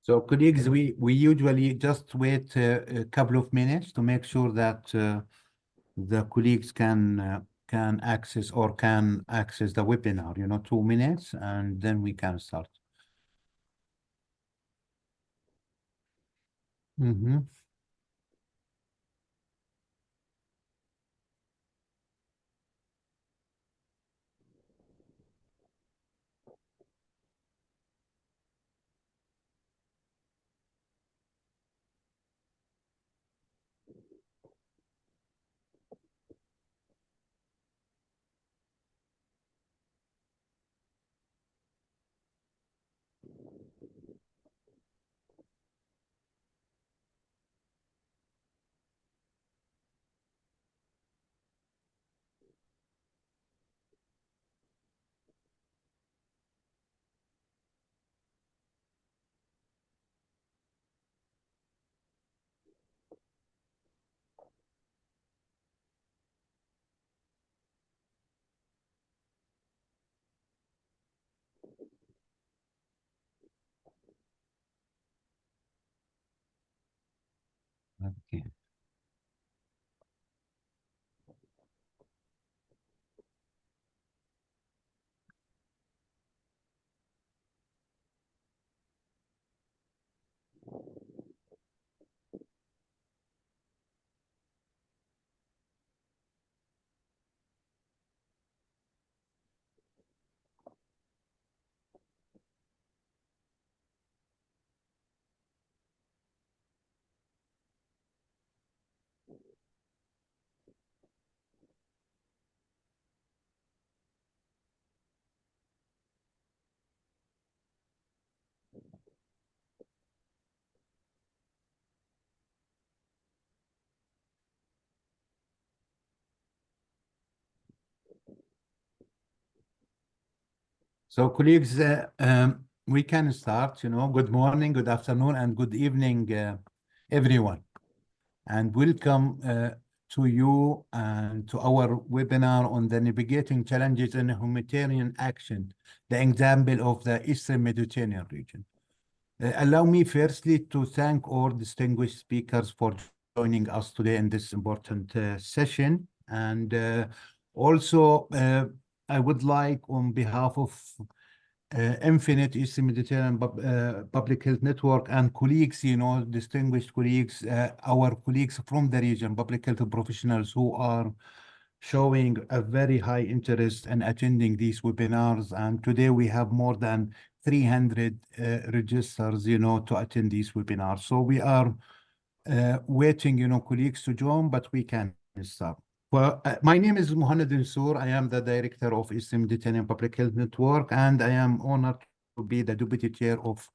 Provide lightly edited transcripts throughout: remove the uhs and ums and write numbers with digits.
So, colleagues, we usually just wait a couple of minutes to make sure that the colleagues can access the webinar. 2 minutes, and then we can start. Okay. So, colleagues, we can start. Good morning, good afternoon, and good evening, everyone. And welcome to you and to our webinar on the navigating challenges in humanitarian action, the example of the Eastern Mediterranean region. Allow me firstly to thank all distinguished speakers for joining us today in this important session. And also, I would like, on behalf of Infinite Eastern Mediterranean Public Health Network and colleagues, distinguished colleagues, our colleagues from the region, public health professionals who are showing a very high interest in attending these webinars. And today we have more than 300 registers, to attend these webinars. So we are waiting, colleagues to join, but we can start. Well, my name is Mohamed Mansour. I am the director of Eastern Mediterranean Public Health Network, and I am honored to be the deputy chair of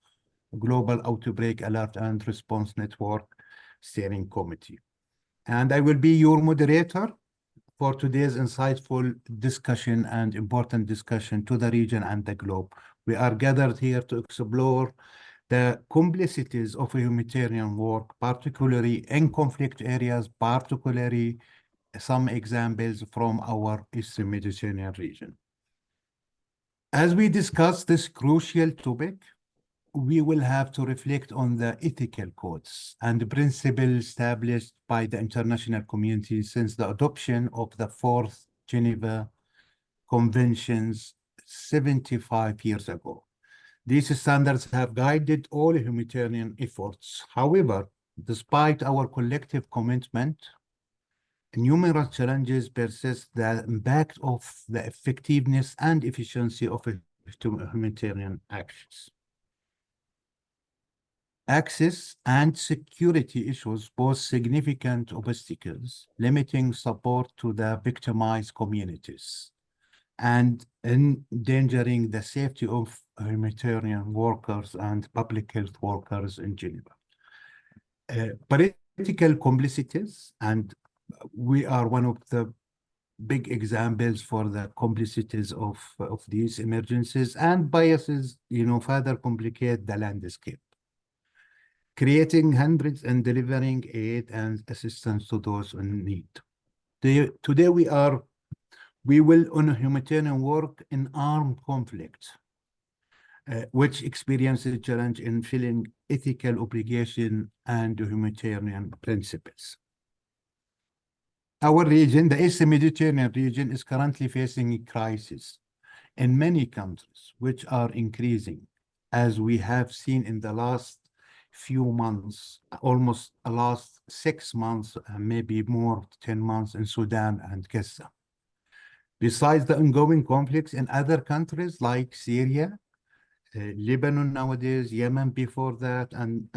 Global Outbreak Alert and Response Network Steering Committee. And I will be your moderator for today's insightful discussion and important discussion to the region and the globe. We are gathered here to explore the complexities of humanitarian work, particularly in conflict areas, particularly some examples from our Eastern Mediterranean region. As we discuss this crucial topic, we will have to reflect on the ethical codes and principles established by the international community since the adoption of the Fourth Geneva Conventions 75 years ago. These standards have guided all humanitarian efforts. However, despite our collective commitment, numerous challenges persist. The impact of the effectiveness and efficiency of humanitarian actions. Access and security issues pose significant obstacles, limiting support to the victimized communities and endangering the safety of humanitarian workers and public health workers in Geneva. Political complicities, and we are one of the big examples for the complicities of these emergencies, and biases, further complicate the landscape, creating hundreds and delivering aid and assistance to those in need. Today we will on humanitarian work in armed conflict. which experiences a challenge in filling ethical obligation and humanitarian principles. Our region, the Eastern Mediterranean region, is currently facing a crisis in many countries, which are increasing, as we have seen in the last few months, almost the last 6 months, maybe more, 10 months in Sudan and Gaza. Besides the ongoing conflicts in other countries like Syria, Lebanon nowadays, Yemen before that, and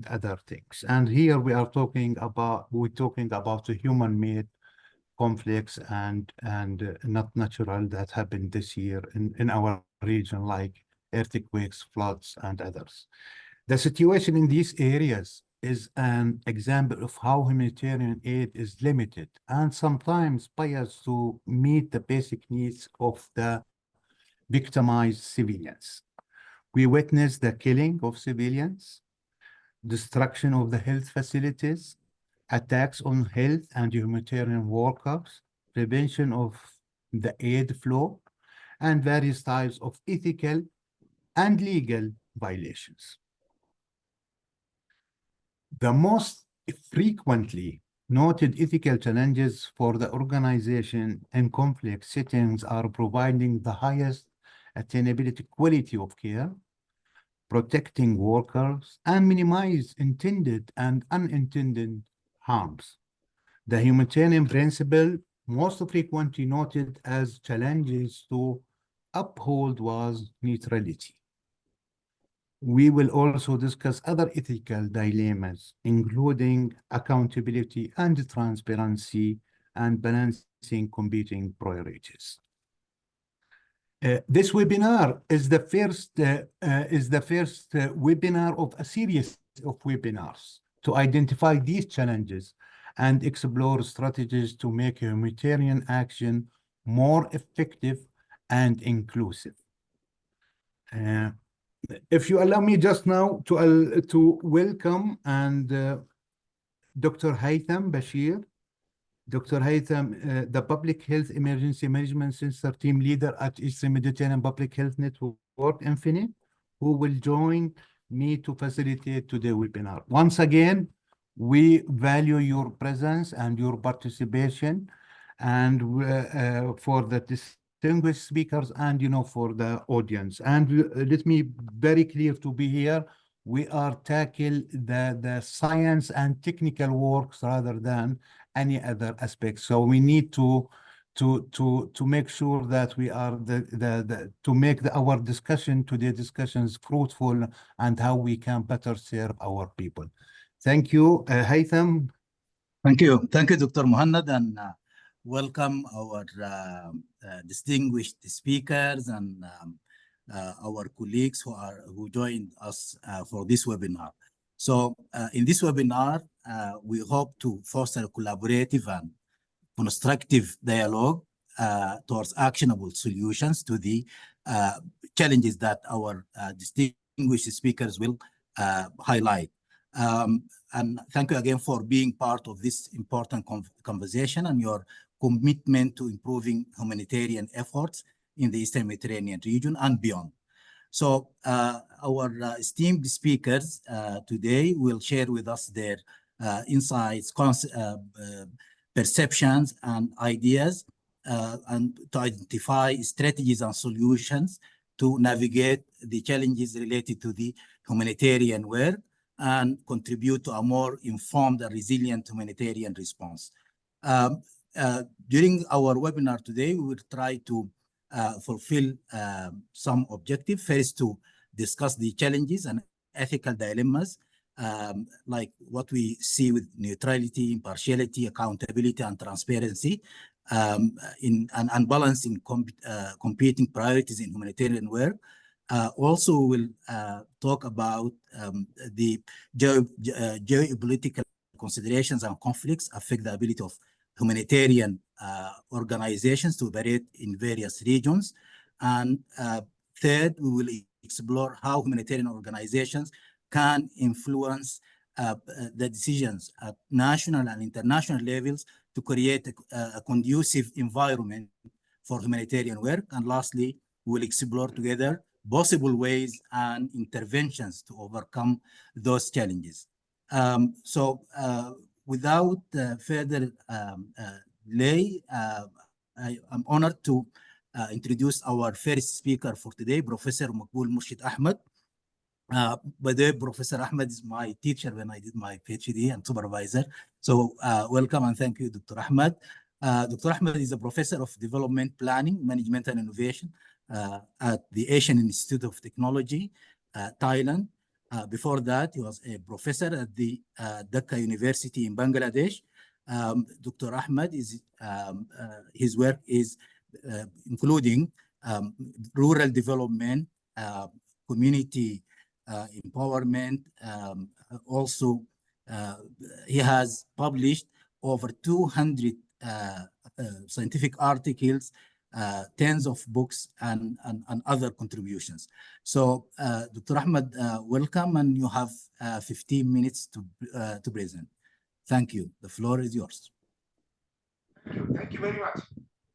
other things. And here we're talking about the human-made conflicts and not natural that happened this year in our region, like earthquakes, floods, and others. The situation in these areas is an example of how humanitarian aid is limited and sometimes biased to meet the basic needs of the victimized civilians. We witnessed the killing of civilians, destruction of the health facilities, attacks on health and humanitarian workers, prevention of the aid flow, and various types of ethical and legal violations. The most frequently noted ethical challenges for the organization in conflict settings are providing the highest attainability quality of care, protecting workers, and minimize intended and unintended harms. The humanitarian principle most frequently noted as challenges to uphold was neutrality. We will also discuss other ethical dilemmas, including accountability and transparency and balancing competing priorities. This webinar is the first webinar of a series of webinars to identify these challenges and explore strategies to make humanitarian action more effective and inclusive. If you allow me just now to welcome Dr. Haytham Bashir. Dr. Haytham, the Public Health Emergency Management Center team leader at Eastern Mediterranean Public Health Network Infinite, who will join me to facilitate today's webinar. Once again, we value your presence and your participation, and for the distinguished speakers and for the audience. And let me very clear to be here. We are tackle the science and technical works rather than any other aspects. So we need to make sure that we are to make our today's discussions fruitful and how we can better serve our people. Thank you, Haytham. Thank you, Dr. Muhannad, and welcome our distinguished speakers and our colleagues who joined us for this webinar. So in this webinar, we hope to foster a collaborative and constructive dialogue towards actionable solutions to the challenges that our distinguished speakers will highlight. And thank you again for being part of this important conversation and your commitment to improving humanitarian efforts in the Eastern Mediterranean region and beyond. So our esteemed speakers today will share with us their insights, perceptions, and ideas, and to identify strategies and solutions to navigate the challenges related to the humanitarian work and contribute to a more informed and resilient humanitarian response. During our webinar today, we will try to fulfill some objectives. First, to discuss the challenges and ethical dilemmas, like what we see with neutrality, impartiality, accountability, and transparency, and balancing competing priorities in humanitarian work. Also, we'll talk about the geopolitical considerations and conflicts affect the ability of humanitarian organizations to operate in various regions. And third, we will explore how humanitarian organizations can influence the decisions at national and international levels to create a conducive environment for humanitarian work. And lastly, we will explore together possible ways and interventions to overcome those challenges. Without further delay, I am honored to introduce our first speaker for today, Professor Maqbool Murshid Ahmed. By the way, Professor Ahmed is my teacher when I did my PhD and supervisor. So welcome and thank you, Dr. Ahmed. Dr. Ahmed is a professor of development planning, management and innovation at the Asian Institute of Technology, Thailand. Before that, he was a professor at the Dhaka University in Bangladesh. Dr. Ahmed is his work is including rural development, community empowerment. Also, he has published over 200 scientific articles, tens of books, and other contributions. So, Dr. Ahmed, welcome, and you have 15 minutes to present. Thank you. The floor is yours. Thank you very much.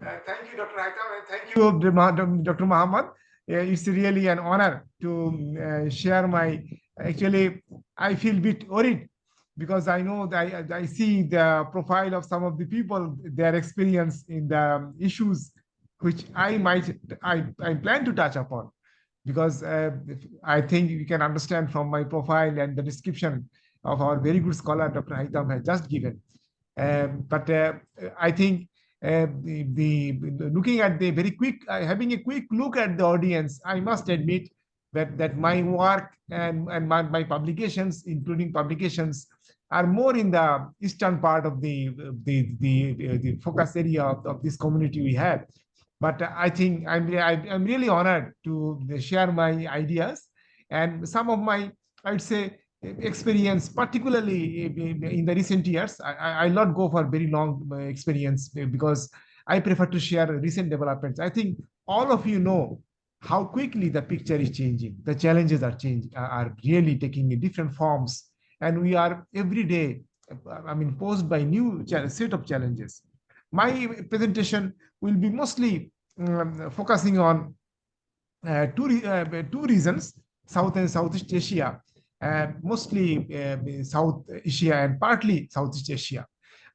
Thank you, Dr. Haitham, and thank you, Dr. Muhammad. It's really an honor to share my, actually, I feel a bit worried because I know that I see the profile of some of the people, their experience in the issues which I plan to touch upon, because I think you can understand from my profile and the description of our very good scholar, Dr. Haitham, has just given. But I think looking at the very quick, having a quick look at the audience, I must admit that my work and my publications, including publications, are more in the eastern part of the focus area of this community we have. But I think I'm really honored to share my ideas and some of my, I would say, experience, particularly in the recent years. I'll not go for very long experience because I prefer to share recent developments. I think all of you know how quickly the picture is changing. The challenges are changing, are really taking different forms, and we are every day, posed by new set of challenges. My presentation will be mostly focusing on two regions, South and Southeast Asia, mostly South Asia and partly Southeast Asia.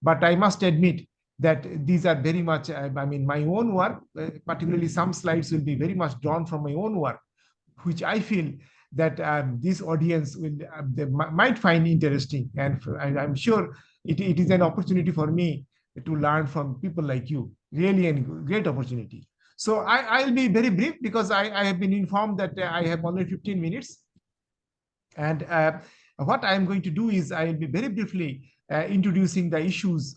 But I must admit that these are very much, my own work, particularly some slides will be very much drawn from my own work, which I feel that this audience will might find interesting. And I'm sure it is an opportunity for me to learn from people like you, really a great opportunity. So I'll be very brief because I have been informed that I have only 15 minutes. And what I'm going to do is I'll be very briefly introducing the issues,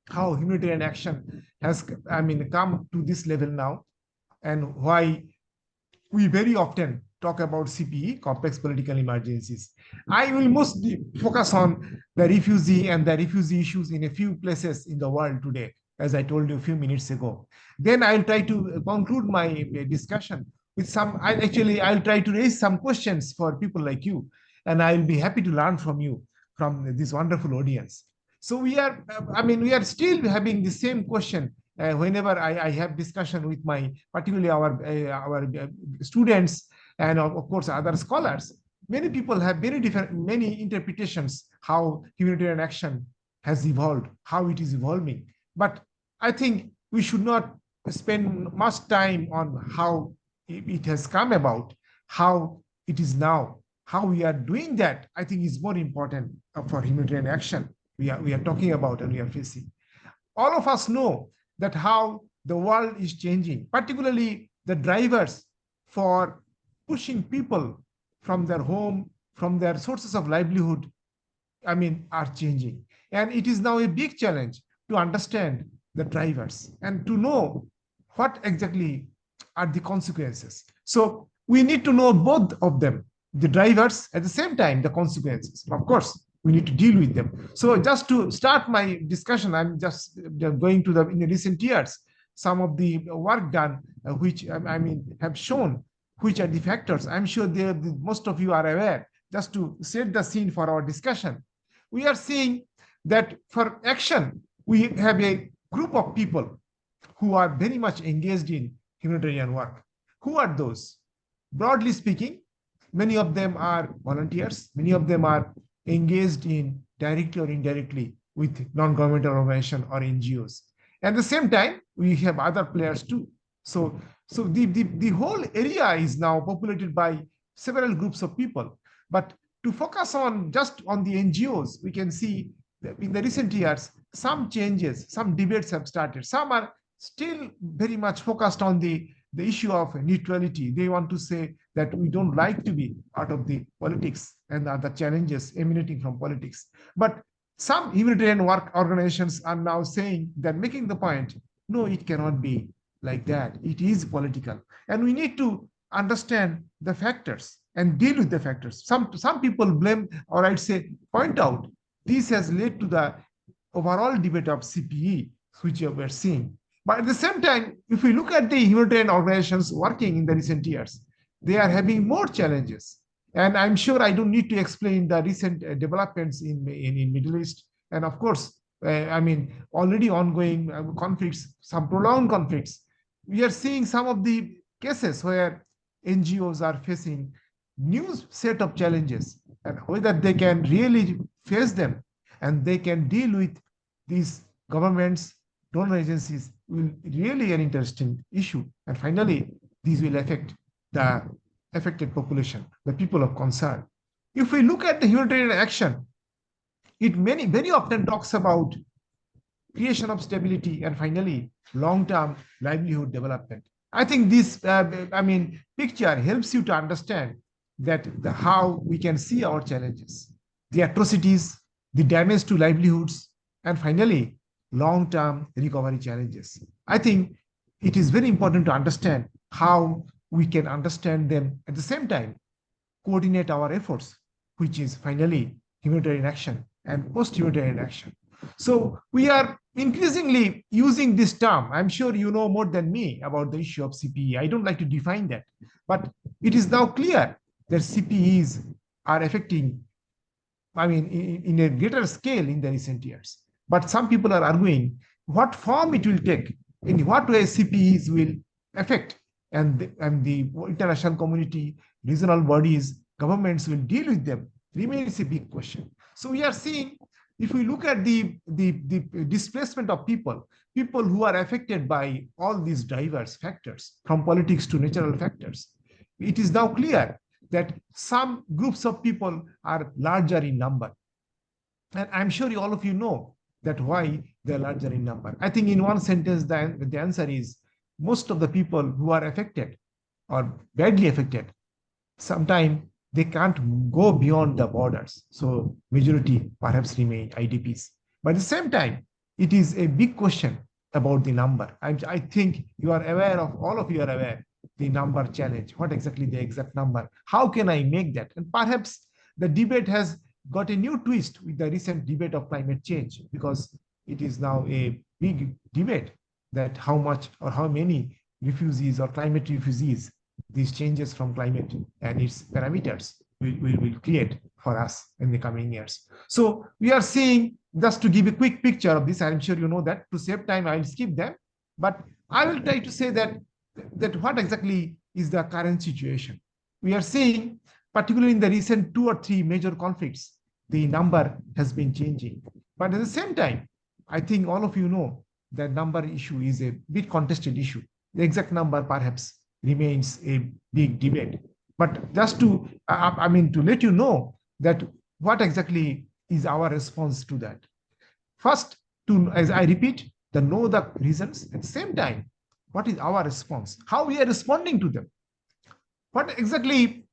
how humanitarian action has come to this level now, and why we very often talk about CPE, complex political emergencies. I will mostly focus on the refugee and the refugee issues in a few places in the world today, as I told you a few minutes ago. Then I'll try to conclude my discussion with some, I'll try to raise some questions for people like you, and I'll be happy to learn from you, from this wonderful audience. So we are still having the same question whenever I have discussion with my, particularly our students and of course other scholars. Many people have many interpretations how humanitarian action has evolved, how it is evolving. But I think we should not spend much time on how it has come about, how it is now, how we are doing that. I think is more important for humanitarian action we are talking about and we are facing. All of us know that how the world is changing, particularly the drivers for pushing people from their home, from their sources of livelihood, are changing. And it is now a big challenge to understand the drivers and to know what exactly are the consequences. So we need to know both of them, the drivers, at the same time, the consequences. Of course, we need to deal with them. So just to start my discussion, I'm just going to in the recent years, some of the work done, which have shown which are the factors. I'm sure most of you are aware. Just to set the scene for our discussion, we are seeing that for action, we have a group of people who are very much engaged in humanitarian work. Who are those? broadly speaking, many of them are volunteers. Many of them are engaged in directly or indirectly with non-governmental organizations or NGOs. At the same time, we have other players too. So the whole area is now populated by several groups of people. But to focus on just on the NGOs, we can see that in the recent years, some changes, some debates have started. Some are still very much focused on the issue of neutrality. They want to say that we don't like to be part of the politics and the other challenges emanating from politics. But some humanitarian work organizations are now saying that, making the point, no, it cannot be like that. It is political. And we need to understand the factors and deal with the factors. Some people blame, or I'd say point out, this has led to the overall debate of CPE, which we're seeing. But at the same time, if we look at the humanitarian organizations working in the recent years, they are having more challenges. And I'm sure I don't need to explain the recent developments in Middle East. And of course, I mean, already ongoing conflicts, some prolonged conflicts. We are seeing some of the cases where NGOs are facing new set of challenges, and whether they can really face them and they can deal with these governments, donor agencies, will really an interesting issue. And finally, these will affect the affected population, the people of concern. If we look at the humanitarian action, it very often talks about creation of stability and finally long-term livelihood development. I think this picture helps you to understand that how we can see our challenges, the atrocities, the damage to livelihoods, and finally long-term recovery challenges. I think it is very important to understand how we can understand them at the same time, coordinate our efforts, which is finally humanitarian action and post-humanitarian action. So we are increasingly using this term. I'm sure you know more than me about the issue of CPE. I don't like to define that, but it is now clear that CPEs are affecting, in a greater scale in the recent years. But some people are arguing what form it will take, in what way CPEs will affect, and the international community, regional bodies, governments will deal with them, remains a big question. So we are seeing, if we look at the displacement of people who are affected by all these diverse factors, from politics to natural factors, it is now clear that some groups of people are larger in number. And I'm sure all of you know that why they're larger in number. I think in one sentence, the answer is most of the people who are affected or badly affected, sometimes they can't go beyond the borders. So majority perhaps remain IDPs. But at the same time, it is a big question about the number. I think you are aware of, all of you are aware, the number challenge. What exactly the exact number? How can I make that? And perhaps the debate has got a new twist with the recent debate of climate change, because it is now a big debate that how much or how many refugees or climate refugees these changes from climate and its parameters will create for us in the coming years. So we are seeing, just to give a quick picture of this, I'm sure you know that, to save time, I will skip them, but I will try to say that what exactly is the current situation. We are seeing, particularly in the recent 2 or 3 major conflicts, the number has been changing. But at the same time, I think all of you know that number issue is a bit contested issue. The exact number perhaps remains a big debate. But just to, to let you know that what exactly is our response to that. First, as I repeat, know the reasons. At the same time, what is our response? How we are responding to them? What exactly,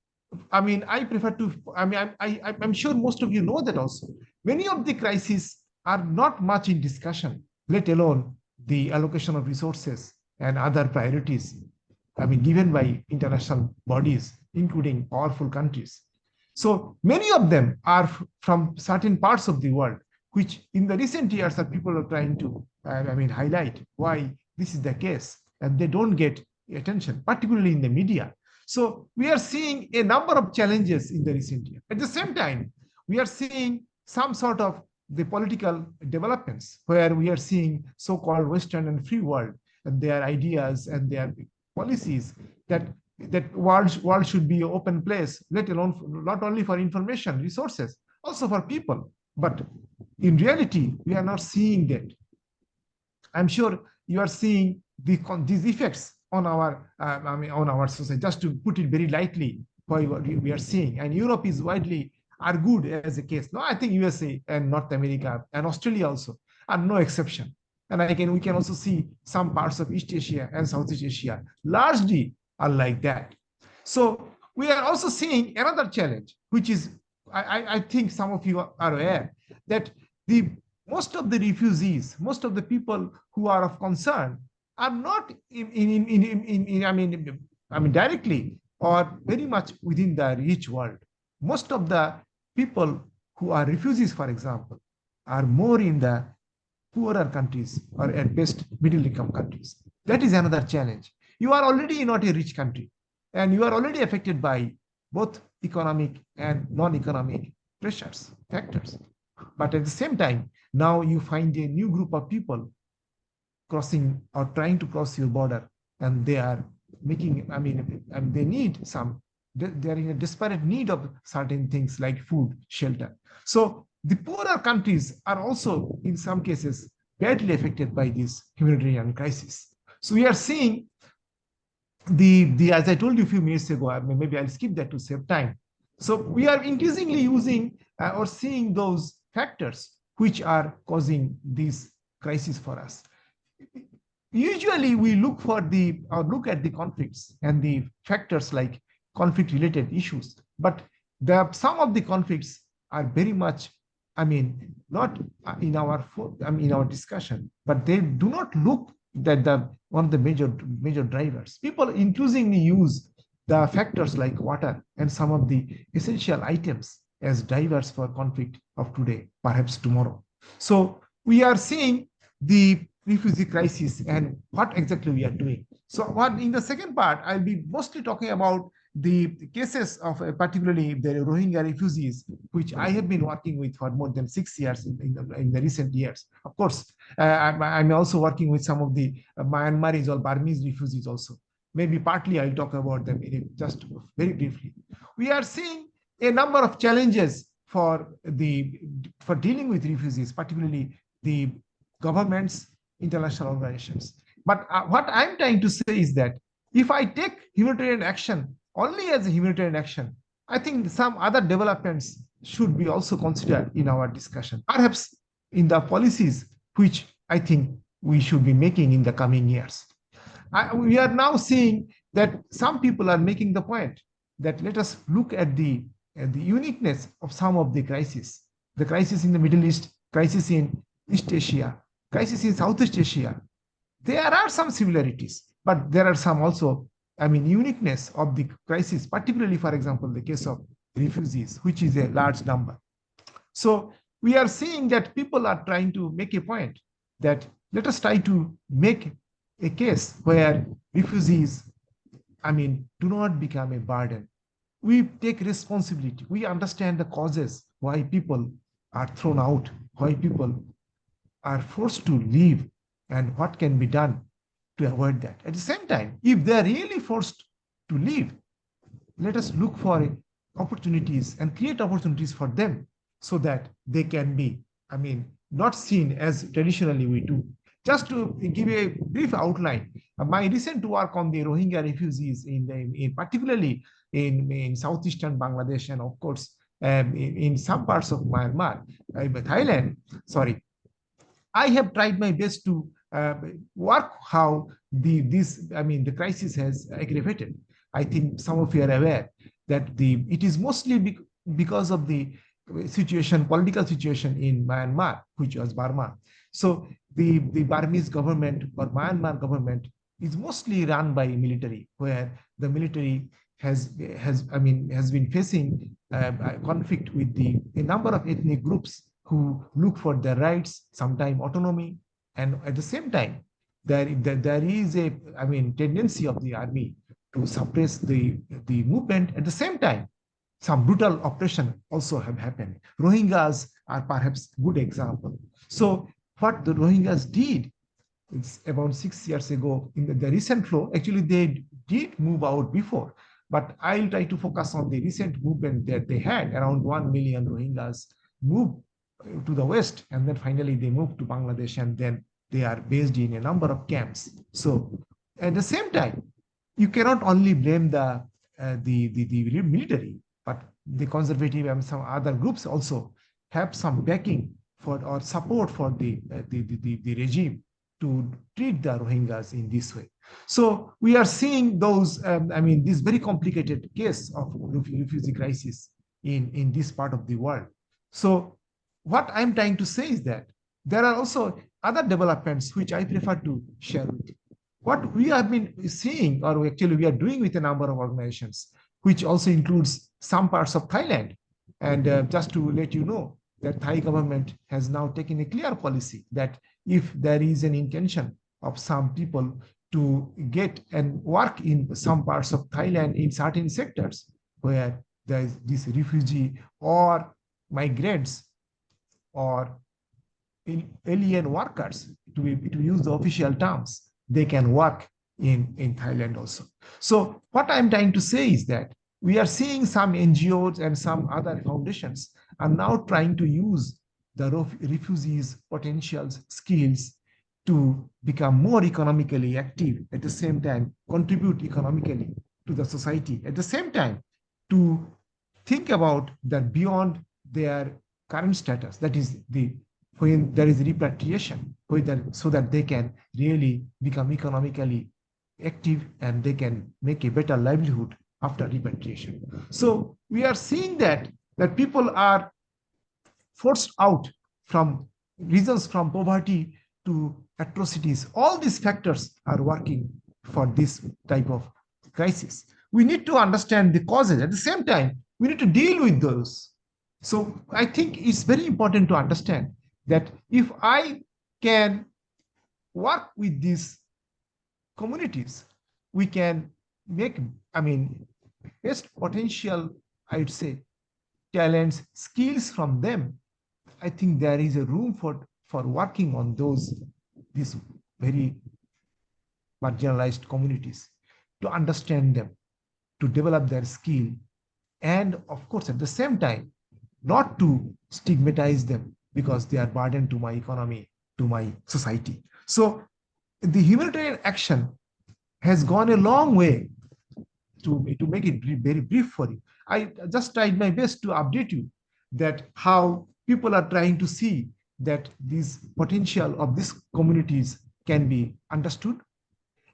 I prefer to, I'm sure most of you know that also. Many of the crises are not much in discussion, let alone the allocation of resources and other priorities, given by international bodies, including powerful countries. So many of them are from certain parts of the world, which in the recent years that people are trying to, highlight why this is the case, and they don't get attention, particularly in the media. So we are seeing a number of challenges in the recent year. At the same time, we are seeing some sort of the political developments where we are seeing so-called Western and free world and their ideas and their policies that that world should be an open place, let alone not only for information, resources, also for people. But in reality, we are not seeing that. I'm sure you are seeing these effects on our, on our society. Just to put it very lightly, what we are seeing, and Europe is widely argued as a case. No, I think USA and North America and Australia also are no exception. And we can also see some parts of East Asia and Southeast Asia largely are like that. So we are also seeing another challenge, which is, I think some of you are aware that most of the refugees, most of the people who are of concern are not directly or very much within the rich world. Most of the people who are refugees, for example, are more in the poorer countries or at best middle income countries. That is another challenge. You are already not a rich country and you are already affected by both economic and non-economic pressures, factors. But at the same time, now you find a new group of people crossing or trying to cross your border, and they are making, they need some, they're in a desperate need of certain things like food, shelter. So the poorer countries are also, in some cases, badly affected by this humanitarian crisis. So we are seeing as I told you a few minutes ago, maybe I'll skip that to save time. So we are increasingly using or seeing those factors which are causing this crisis for us. Usually we look at the conflicts and the factors like conflict-related issues, but some of the conflicts are very much, not in our discussion, but they do not look that one of the major drivers. People increasingly use the factors like water and some of the essential items as drivers for conflict of today, perhaps tomorrow. So we are seeing the refugee crisis and what exactly we are doing. So in the second part, I'll be mostly talking about the cases of particularly the Rohingya refugees, which I have been working with for more than 6 years in the recent years. Of course, I'm also working with some of the Myanmarese or Burmese refugees also. Maybe partly I'll talk about them just very briefly. We are seeing a number of challenges for dealing with refugees, particularly the governments, international organizations. But what I'm trying to say is that if I take humanitarian action only as a humanitarian action, I think some other developments should be also considered in our discussion, perhaps in the policies which I think we should be making in the coming years. We are now seeing that some people are making the point that let us look at the uniqueness of some of the crises. The crisis in the Middle East, crisis in East Asia, crisis in Southeast Asia. There are some similarities, but there are some also, uniqueness of the crisis, particularly, for example, the case of refugees, which is a large number. So we are seeing that people are trying to make a point that let us try to make a case where refugees, do not become a burden. We take responsibility. We understand the causes why people are thrown out, why people are forced to leave, and what can be done to avoid that. At the same time, if they are really forced to leave, let us look for opportunities and create opportunities for them so that they can be, not seen as traditionally we do. Just to give a brief outline, my recent work on the Rohingya refugees, particularly in southeastern Bangladesh, and of course in some parts of Myanmar, Thailand, sorry, I have tried my best to work how the crisis has aggravated. I think some of you are aware that it is mostly because of the political situation in Myanmar, which was Burma. So the Burmese government or Myanmar government is mostly run by military, where the military has been facing a conflict with a number of ethnic groups who look for their rights, sometimes autonomy, and at the same time, there is a tendency of the army to suppress the movement. At the same time, some brutal oppression also have happened. Rohingyas are perhaps a good example. So what the Rohingyas did, it's about 6 years ago in the recent flow, actually they did move out before. But I'll try to focus on the recent movement that they had. Around 1 million Rohingyas moved to the West, and then finally they moved to Bangladesh, and then they are based in a number of camps. So at the same time, you cannot only blame the military, but the conservative and some other groups also have some backing for or support for the regime to treat the Rohingyas in this way. So we are seeing those, this very complicated case of refugee crisis in this part of the world. So what I'm trying to say is that there are also other developments which I prefer to share with you. What we have been seeing, or actually we are doing with a number of organizations, which also includes some parts of Thailand. And just to let you know that Thai government has now taken a clear policy that if there is an intention of some people to get and work in some parts of Thailand in certain sectors where there is this refugee or migrants or alien workers, to use the official terms, they can work in Thailand also. So what I'm trying to say is that we are seeing some NGOs and some other foundations are now trying to use the refugees' potential skills to become more economically active, at the same time contribute economically to the society, at the same time to think about that beyond their current status, that is when there is repatriation, so that they can really become economically active and they can make a better livelihood after repatriation. So we are seeing that people are forced out from reasons from poverty to atrocities. All these factors are working for this type of crisis. We need to understand the causes. At the same time, we need to deal with those. So I think it's very important to understand that if I can work with these communities, we can make, best potential, I'd say, talents, skills from them. I think there is a room for working on these very marginalized communities, to understand them, to develop their skill, and of course, at the same time, not to stigmatize them because they are burden to my economy, to my society. So the humanitarian action has gone a long way. To make it very brief for you, I just tried my best to update you that how people are trying to see that this potential of these communities can be understood.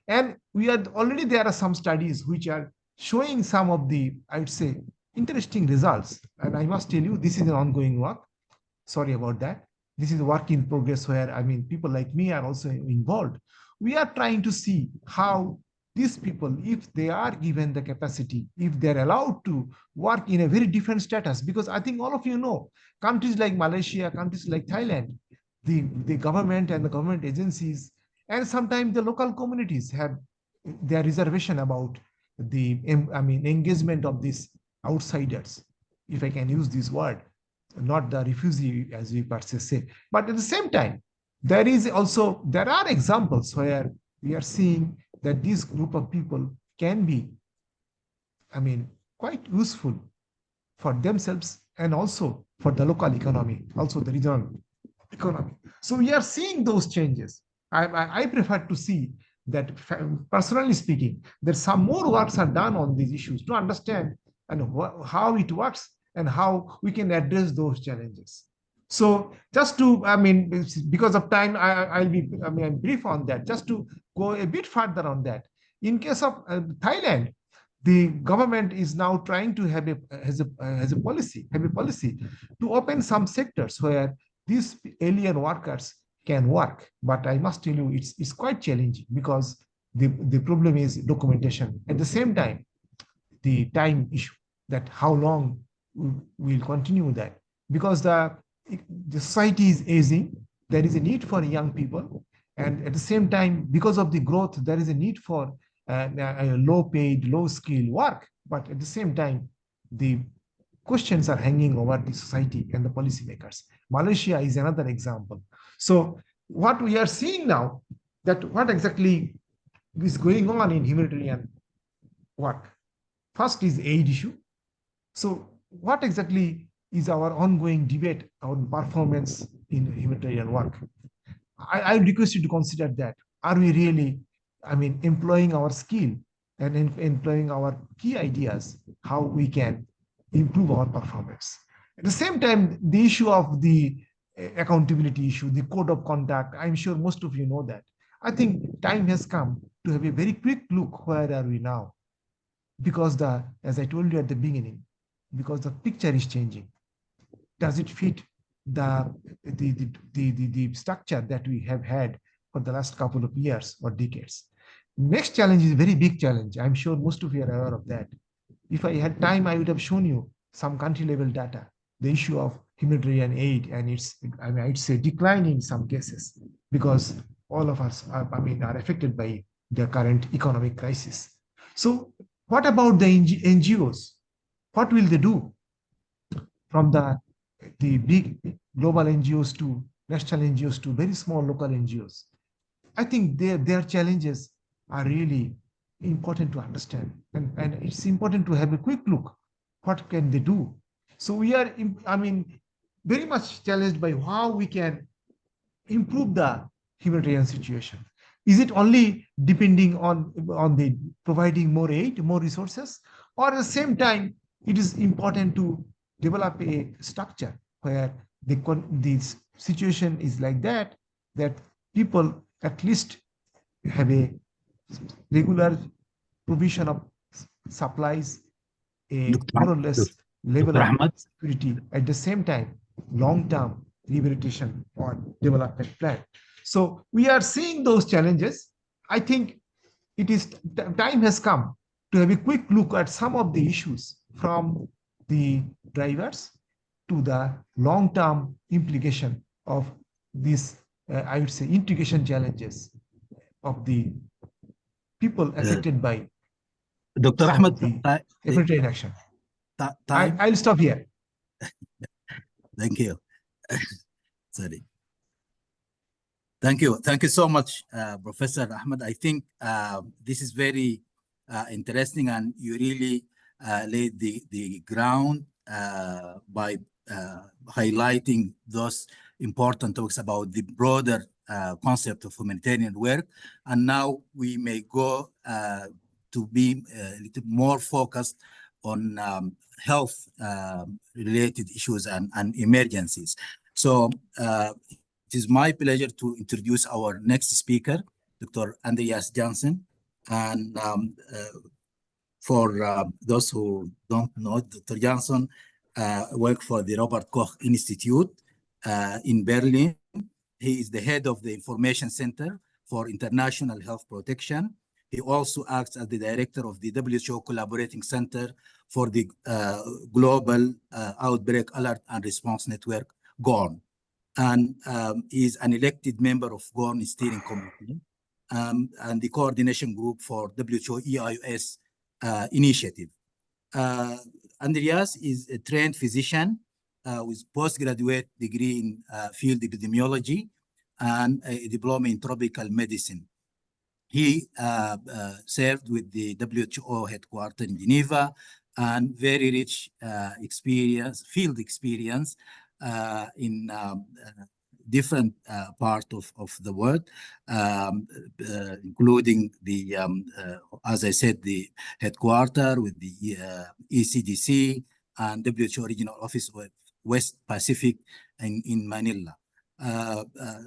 And there are some studies which are showing some of the, I would say, interesting results. And I must tell you, this is an ongoing work. Sorry about that. This is a work in progress where, people like me are also involved. We are trying to see how these people, if they are given the capacity, if they're allowed to work in a very different status, because I think all of you know, countries like Malaysia, countries like Thailand, the government and the government agencies, and sometimes the local communities have their reservation about the engagement of these outsiders, if I can use this word, not the refugee as we per se say. But at the same time, there are examples where we are seeing that this group of people can be, quite useful for themselves and also for the local economy, also the regional economy. So we are seeing those changes. I prefer to see that, personally speaking, that some more works are done on these issues to understand and how it works and how we can address those challenges. So just to, because of time, I'll be brief on that. Just to go a bit further on that. In case of Thailand, the government is now trying to have a policy to open some sectors where these alien workers can work. But I must tell you, it's quite challenging because the problem is documentation. At the same time, the time issue, that how long we'll continue that, because the society is aging, there is a need for young people, and at the same time, because of the growth, there is a need for low paid, low skill work. But at the same time, the questions are hanging over the society and the policymakers. Malaysia is another example. So what we are seeing now, that what exactly is going on in humanitarian work. First is aid issue. So what exactly is our ongoing debate on performance in humanitarian work? I request you to consider that. Are we really, employing our skill and employing our key ideas, how we can improve our performance? At the same time, the issue of the accountability issue, the code of conduct, I'm sure most of you know that. I think time has come to have a very quick look, where are we now? Because as I told you at the beginning, because the picture is changing. Does it fit the structure that we have had for the last couple of years or decades? Next challenge is a very big challenge. I'm sure most of you are aware of that. If I had time, I would have shown you some country level data, the issue of humanitarian aid and its, I'd say, decline in some cases, because all of us are affected by the current economic crisis. So what about the NGOs? What will they do? From the big global NGOs to national NGOs to very small local NGOs. I think their challenges are really important to understand. And it's important to have a quick look. What can they do? So we are, very much challenged by how we can improve the humanitarian situation. Is it only depending on the providing more aid, more resources, or at the same time, it is important to develop a structure where the situation is like that people at least have a regular provision of supplies, a more or less level of security, at the same time, long-term rehabilitation or development plan. So we are seeing those challenges. I think it is time has come to have a quick look at some of the issues, from the drivers to the long-term implication of these, I would say, integration challenges of the people affected by Dr. Ahmed, humanitarian action. I'll stop here. Thank you. Sorry. Thank you. Thank you so much, Professor Ahmed. I think this is very interesting, and you really laid the ground by highlighting those important talks about the broader concept of humanitarian work. And now we may go to be a little more focused on health related issues and emergencies. So it is my pleasure to introduce our next speaker, Dr. Andreas Jansen. And for those who don't know, Dr. Jansen worked for the Robert Koch Institute in Berlin. He is the head of the Information Center for International Health Protection. He also acts as the director of the WHO Collaborating Center for the Global Outbreak Alert and Response Network, GORN. And is an elected member of GORN Steering Committee and the coordination group for WHO EIS initiative. Andreas is a trained physician with postgraduate degree in field epidemiology and a diploma in tropical medicine. He served with the WHO headquarters in Geneva, and very rich field experience in different parts of the world, including the, as I said, the headquarters with the ECDC and WHO Regional Office with West Pacific in Manila.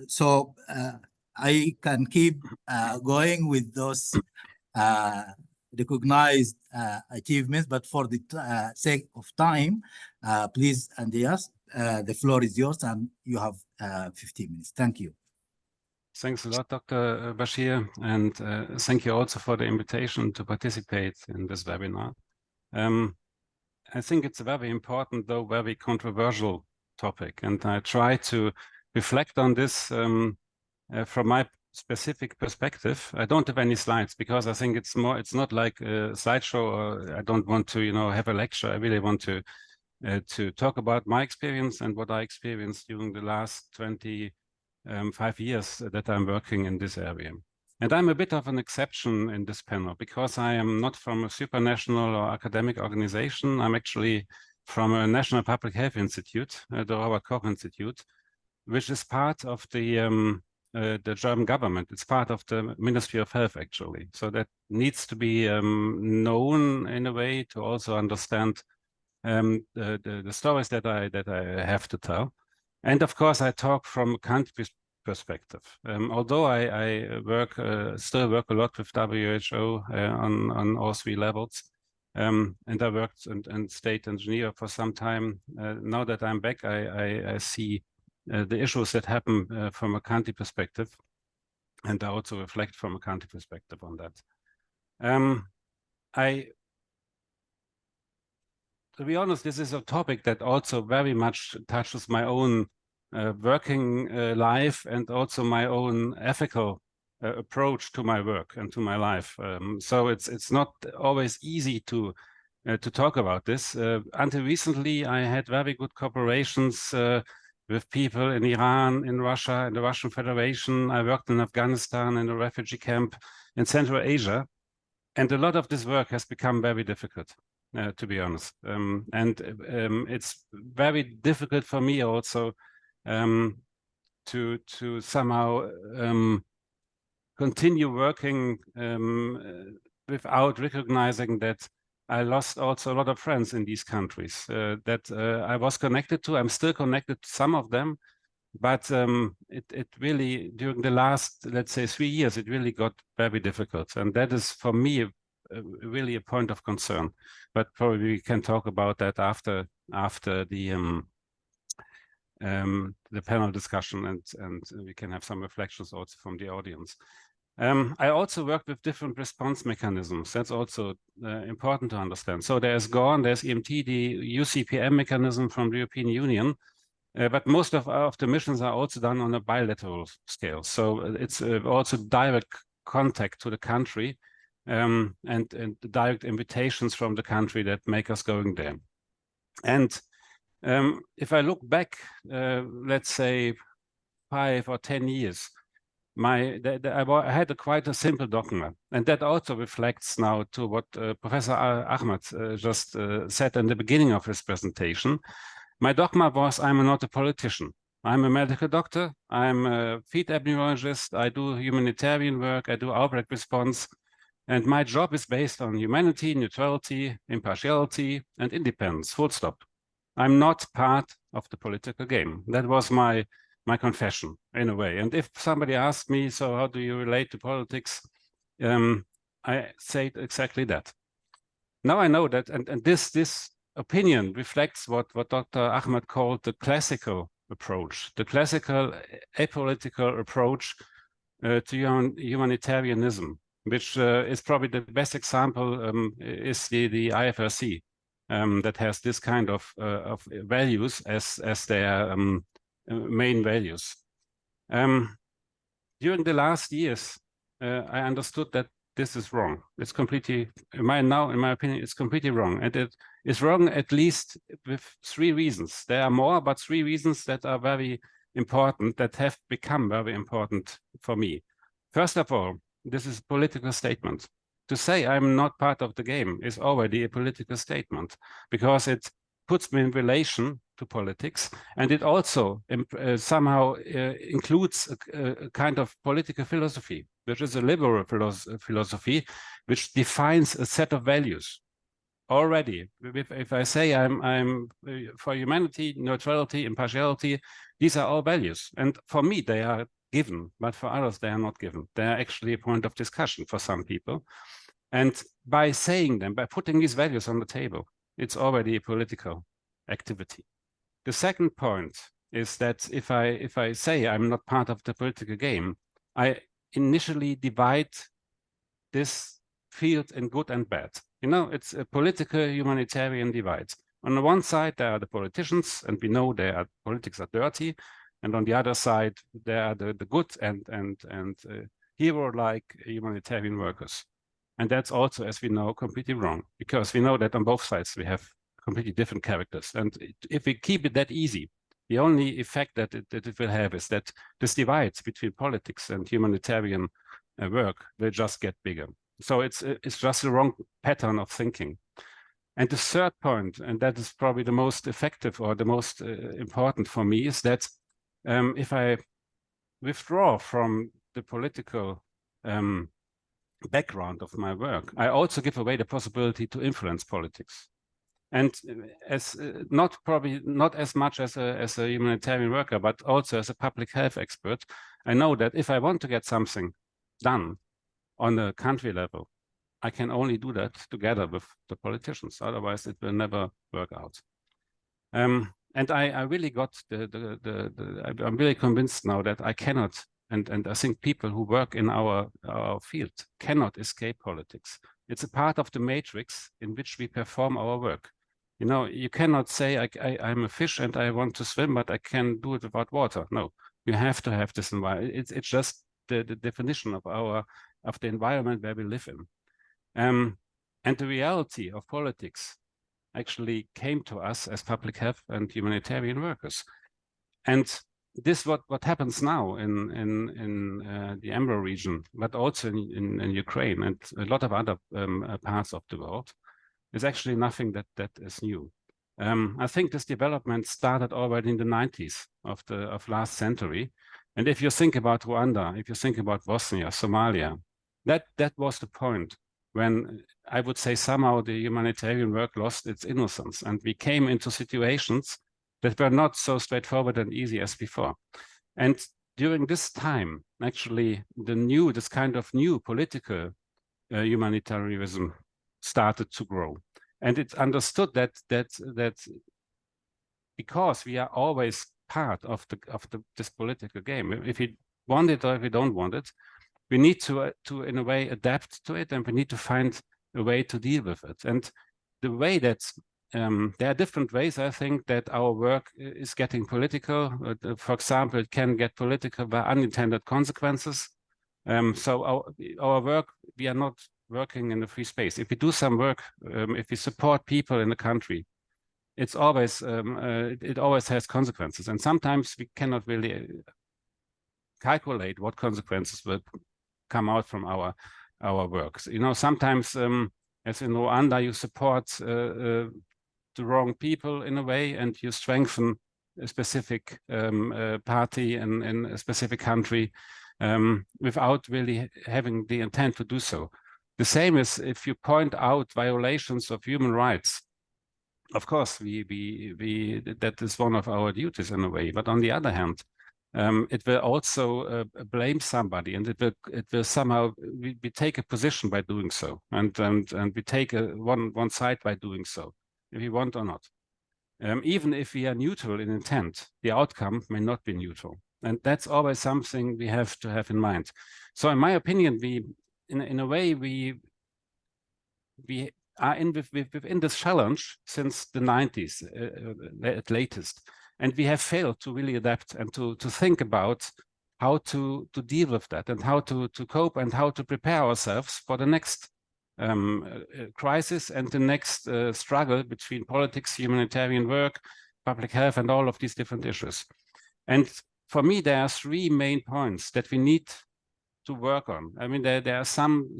So I can keep going with those recognized achievements, but for the sake of time, please, Andreas, the floor is yours, and you have 15 minutes. Thank you. Thanks a lot, Dr. Bashir, and thank you also for the invitation to participate in this webinar. I think it's a very important, though very controversial topic, and I try to reflect on this from my specific perspective. I don't have any slides because I think it's not like a slideshow, or I don't want to, have a lecture. I really want to talk about my experience and what I experienced during the last 25 years that I'm working in this area. And I'm a bit of an exception in this panel because I am not from a supranational or academic organization. I'm actually from a National Public Health Institute, the Robert Koch Institute, which is part of the German government. It's part of the Ministry of Health, actually. So that needs to be known in a way to also understand the stories that I have to tell. And of course, I talk from a country perspective. Although I still work a lot with WHO on all three levels, and I worked and stayed in Geneva for some time. Now that I'm back, I see the issues that happen from a country perspective, and I also reflect from a country perspective on that. To be honest, this is a topic that also very much touches my own working life and also my own ethical approach to my work and to my life. So it's not always easy to talk about this. Until recently, I had very good cooperations with people in Iran, in Russia, in the Russian Federation. I worked in Afghanistan in a refugee camp in Central Asia. And a lot of this work has become very difficult, to be honest. It's very difficult for me also to somehow continue working without recognizing that I lost also a lot of friends in these countries that I was connected to. I'm still connected to some of them, but it really, during the last, let's say, 3 years, it really got very difficult. And that is, for me, really a point of concern. But probably we can talk about that after the panel discussion, and we can have some reflections also from the audience. I also worked with different response mechanisms. That's also important to understand. So there's EMT, the UCPM mechanism from the European Union, but most of the missions are also done on a bilateral scale. So it's also direct contact to the country and direct invitations from the country that make us going there. And if I look back, let's say 5 or 10 years, I had quite a simple dogma, and that also reflects now to what Professor Ahmed just said in the beginning of his presentation. My dogma was, I'm not a politician. I'm a medical doctor. I'm a field epidemiologist. I do humanitarian work. I do outbreak response. And my job is based on humanity, neutrality, impartiality, and independence, full stop. I'm not part of the political game. That was my confession, in a way. And if somebody asked me, so how do you relate to politics? I say exactly that. Now I know that, and this opinion reflects what Dr. Ahmed called the classical approach, the classical apolitical approach to humanitarianism, which is probably the best example is the IFRC that has this kind of values as their main values. During the last years, I understood that this is wrong. It's completely, in my opinion, it's completely wrong. And it is wrong at least with 3 reasons. There are more, but 3 reasons that are very important, that have become very important for me. First of all, this is a political statement. To say I'm not part of the game is already a political statement, because it puts me in relation to politics, and it also somehow includes a kind of political philosophy, which is a liberal philosophy, which defines a set of values. Already, if I say I'm for humanity, neutrality, impartiality, these are all values, and for me they are given, but for others they are not given. They are actually a point of discussion for some people, and by saying them, by putting these values on the table, it's already a political activity. The second point is that if I say I'm not part of the political game, I initially divide this field in good and bad. You know, it's a political humanitarian divide. On the one side, there are the politicians, and we know politics are dirty. And on the other side, there are the good and hero-like humanitarian workers. And that's also, as we know, completely wrong, because we know that on both sides we have completely different characters. And if we keep it that easy, the only effect that it will have is that this divide between politics and humanitarian work will just get bigger. So it's just the wrong pattern of thinking. And the third point, and that is probably the most effective or the most important for me, is that if I withdraw from the political background of my work, I also give away the possibility to influence politics. And as probably not as much as a humanitarian worker, but also as a public health expert, I know that if I want to get something done on a country level, I can only do that together with the politicians. Otherwise, it will never work out. And I really got I'm really convinced now that I cannot, and I think people who work in our field cannot escape politics. It's a part of the matrix in which we perform our work. You know, you cannot say I'm a fish and I want to swim, but I can do it without water. No, you have to have this environment. It's just the definition of the environment where we live in. And the reality of politics actually came to us as public health and humanitarian workers. And this what happens now in the Amber region, but also in Ukraine and a lot of other parts of the world, is actually nothing that is new. I think this development started already in the 90s of last century. And if you think about Rwanda, if you think about Bosnia, Somalia, that was the point when I would say somehow the humanitarian work lost its innocence and we came into situations that were not so straightforward and easy as before. And during this time, actually, this kind of new political humanitarianism started to grow. And it's understood that because we are always part of this political game, if we want it or if we don't want it, we need to in a way adapt to it, and we need to find a way to deal with it. And the way that there are different ways, I think, that our work is getting political. For example, it can get political by unintended consequences. So our work, we are not working in the free space. If we do some work, if we support people in the country, it's always it always has consequences, and sometimes we cannot really calculate what consequences will come out from our works. You know, sometimes, as in Rwanda, you support the wrong people in a way, and you strengthen a specific party in a specific country without really having the intent to do so. The same is if you point out violations of human rights. Of course, that is one of our duties in a way. But on the other hand, it will also blame somebody, and it will somehow we take a position by doing so, and we take one side by doing so, if we want or not. Even if we are neutral in intent, the outcome may not be neutral, and that's always something we have to have in mind. So, in my opinion, in a way we are within this challenge since the 90s at latest. And we have failed to really adapt and to think about how to deal with that and how to cope and how to prepare ourselves for the next crisis and the next struggle between politics, humanitarian work, public health, and all of these different issues. And for me, there are three main points that we need to work on. I mean, there are some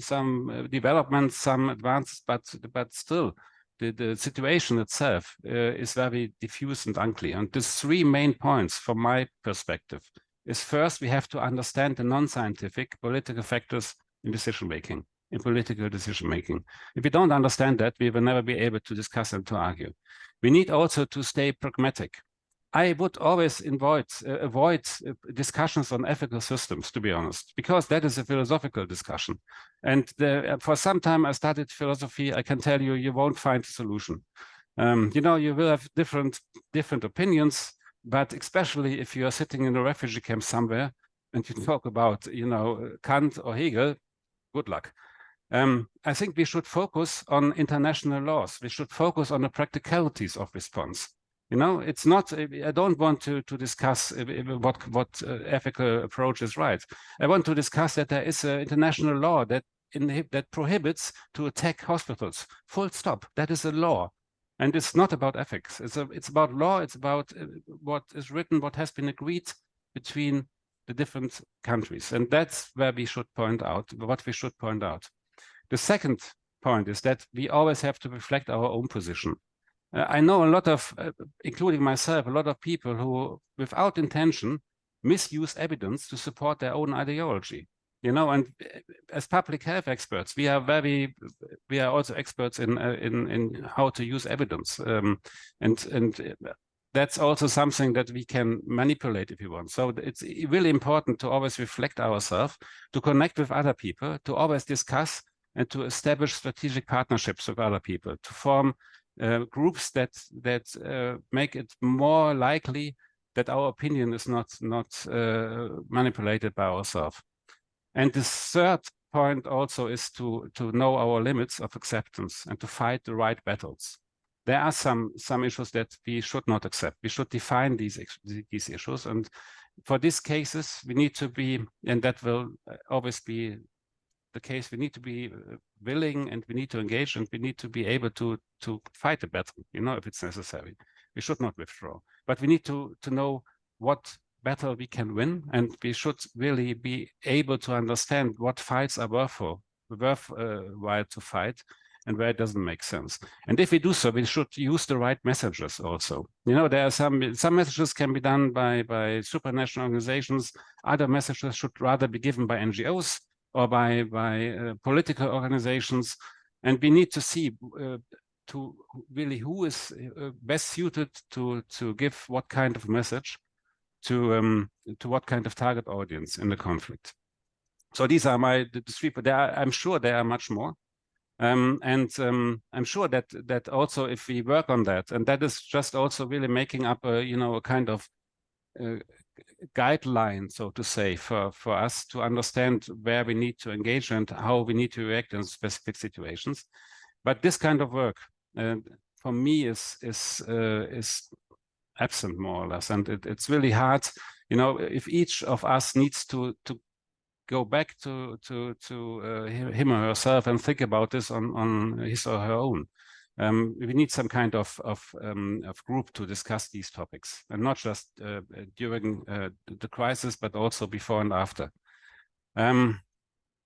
developments, some advances, but still, the situation itself is very diffuse and unclear. And the three main points from my perspective is, first, we have to understand the non-scientific political factors in decision-making, in political decision-making. If we don't understand that, we will never be able to discuss and to argue. We need also to stay pragmatic. I would always avoid discussions on ethical systems, to be honest, because that is a philosophical discussion. And for some time I studied philosophy. I can tell you, you won't find a solution. You know, you will have different opinions, but especially if you are sitting in a refugee camp somewhere and you talk about, you know, Kant or Hegel, good luck. I think we should focus on international laws. We should focus on the practicalities of response. You know, it's not, I don't want to discuss what ethical approach is right. I want to discuss that there is an international law that prohibits to attack hospitals. Full stop. That is a law. And it's not about ethics. It's about law. It's about what is written, what has been agreed between the different countries. And that's where we should point out, what we should point out. The second point is that we always have to reflect our own position. I know a lot of, including myself, a lot of people who, without intention, misuse evidence to support their own ideology. You know, and as public health experts, we are also experts in how to use evidence, and that's also something that we can manipulate if you want. So it's really important to always reflect ourselves, to connect with other people, to always discuss and to establish strategic partnerships with other people, to form groups that make it more likely that our opinion is not manipulated by ourselves. And the third point also is to know our limits of acceptance and to fight the right battles. There are some issues that we should not accept. We should define these issues, and for these cases we need to be, and that will always be the case, we need to be willing, and we need to engage, and we need to be able to fight the battle, you know, if it's necessary. We should not withdraw, but we need to know what battle we can win, and we should really be able to understand what fights are worthwhile to fight and where it doesn't make sense. And if we do so, we should use the right messages also. You know, there are some messages can be done by supranational organizations. Other messages should rather be given by NGOs or by political organizations. And we need to see to really who is best suited to give what kind of message to what kind of target audience in the conflict. So these are the three, but I'm sure there are much more. And I'm sure that also if we work on that, and that is just also really making up a kind of guideline, so to say, for us to understand where we need to engage and how we need to react in specific situations. But this kind of work, for me, is absent more or less, and it's really hard. You know, if each of us needs to go back to him or herself and think about this on his or her own. We need some kind of group to discuss these topics, and not just during the crisis, but also before and after.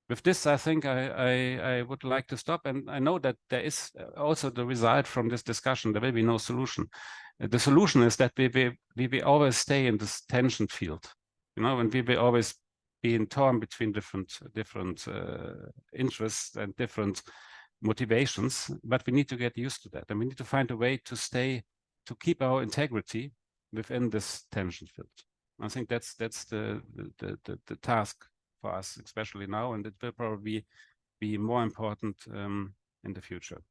With this, I think I would like to stop, and I know that there is also the result from this discussion. There will be no solution. The solution is that we will always stay in this tension field, you know, and we will always being torn between different interests and different motivations, but we need to get used to that, and we need to find a way to keep our integrity within this tension field. I think that's the task for us, especially now, and it will probably be more important in the future.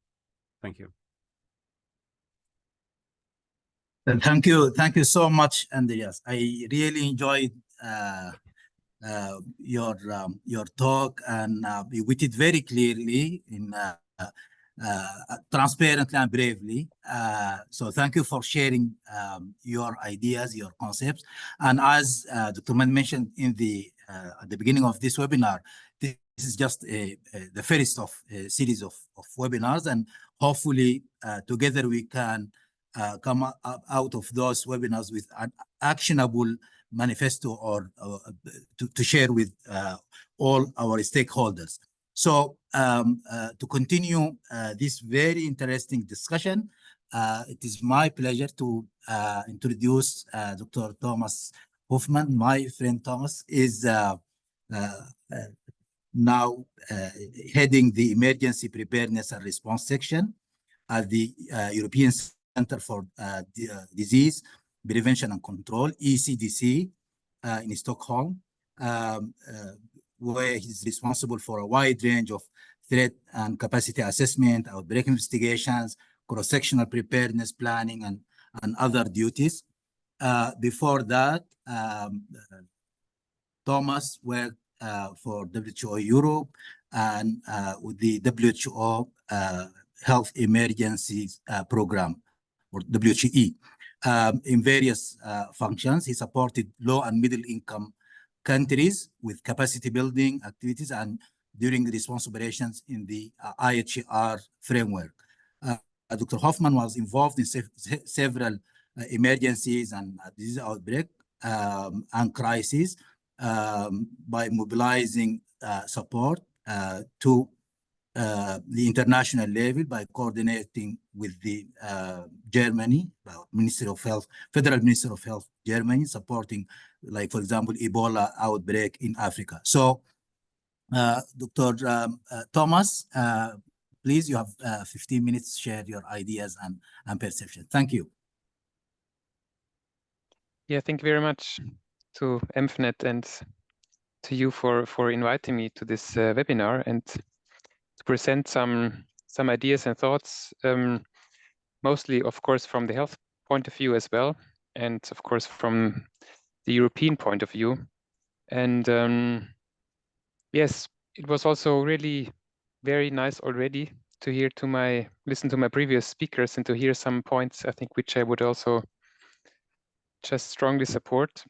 Thank you. Thank you so much, Andreas. I really enjoyed your talk, and you put it very clearly, in transparently and bravely. So thank you for sharing your ideas, your concepts. And as Dr. Mann mentioned at the beginning of this webinar, this is just the first of a series of webinars, and hopefully together we can come out of those webinars with an actionable manifesto or to share with all our stakeholders. So to continue this very interesting discussion, it is my pleasure to introduce Dr. Thomas Hoffman. My friend Thomas is now heading the Emergency Preparedness and Response section at the European Center for Disease Prevention and Control, ECDC, in Stockholm, where he's responsible for a wide range of threat and capacity assessment, outbreak investigations, cross-sectional preparedness planning, and other duties. Before that, Thomas worked for WHO Europe and with the WHO Health Emergencies Program, or WHE. In various functions, he supported low and middle income countries with capacity building activities and during response operations in the IHR framework. Dr. Hoffman was involved in several emergencies and disease outbreak and crises, by mobilizing support to the international level by coordinating with the Germany, Ministry of Health, Federal Ministry of Health, Germany, supporting, like, for example, Ebola outbreak in Africa. So, Dr. Thomas, please, you have 15 minutes to share your ideas and perception. Thank you. Yeah, thank you very much to MFNet and to you for inviting me to this webinar and to present some ideas and thoughts, mostly, of course, from the health point of view as well, and of course from the European point of view. And yes, it was also really very nice already to listen to my previous speakers and to hear some points, I think, which I would also just strongly support.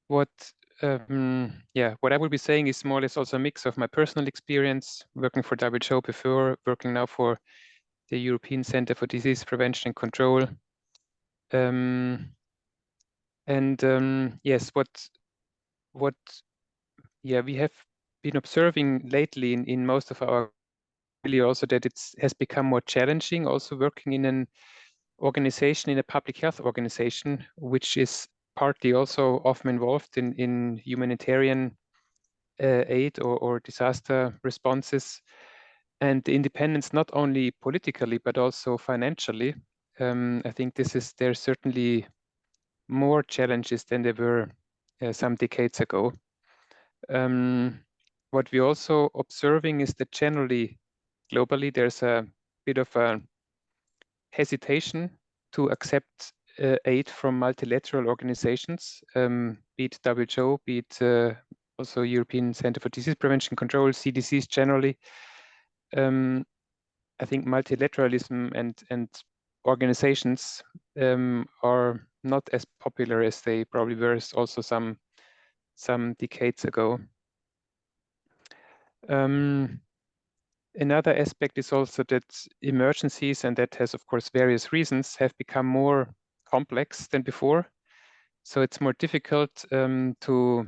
What I will be saying is more or less also a mix of my personal experience working for WHO before, working now for the European Center for Disease Prevention and Control. Yes, what we have been observing lately in most of our really also that it has become more challenging also working in an organization, in a public health organization, which is partly also often involved in humanitarian aid or disaster responses, and the independence not only politically but also financially. I think there's certainly more challenges than there were some decades ago. What we're also observing is that generally, globally, there's a bit of a hesitation to accept aid from multilateral organizations, be it WHO, be it also European Center for Disease Prevention and Control, CDCs generally. I think multilateralism and organizations are not as popular as they probably were also some decades ago. Another aspect is also that emergencies, and that has of course various reasons, have become more complex than before. So it's more difficult to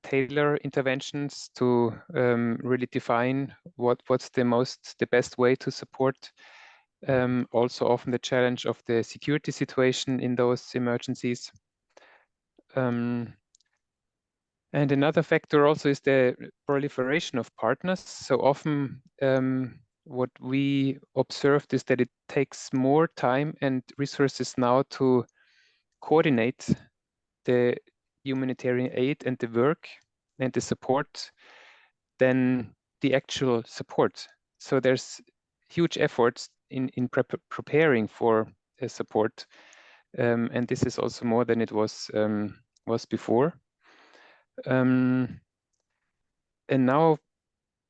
tailor interventions, to really define what's the best way to support. Also often the challenge of the security situation in those emergencies. And another factor also is the proliferation of partners. So often what we observed is that it takes more time and resources now to coordinate the humanitarian aid and the work and the support than the actual support. So there's huge efforts in preparing for support. And this is also more than it was before. And now,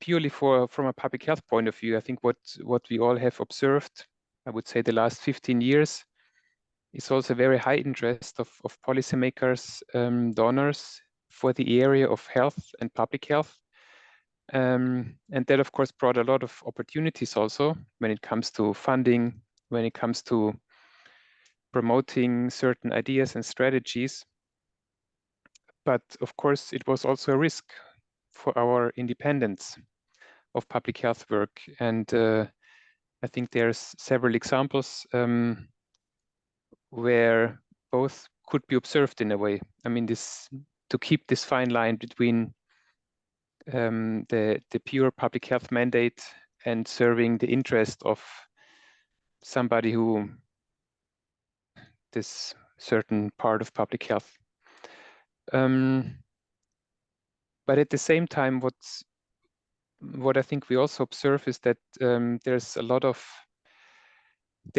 purely from a public health point of view, I think what we all have observed, I would say the last 15 years, is also very high interest of policymakers, donors for the area of health and public health. And that, of course, brought a lot of opportunities also when it comes to funding, when it comes to promoting certain ideas and strategies. But of course, it was also a risk for our independence of public health work. And I think there's several examples where both could be observed in a way. I mean, to keep this fine line between the pure public health mandate and serving the interest of somebody who this certain part of public health. But at the same time, what I think we also observe is that there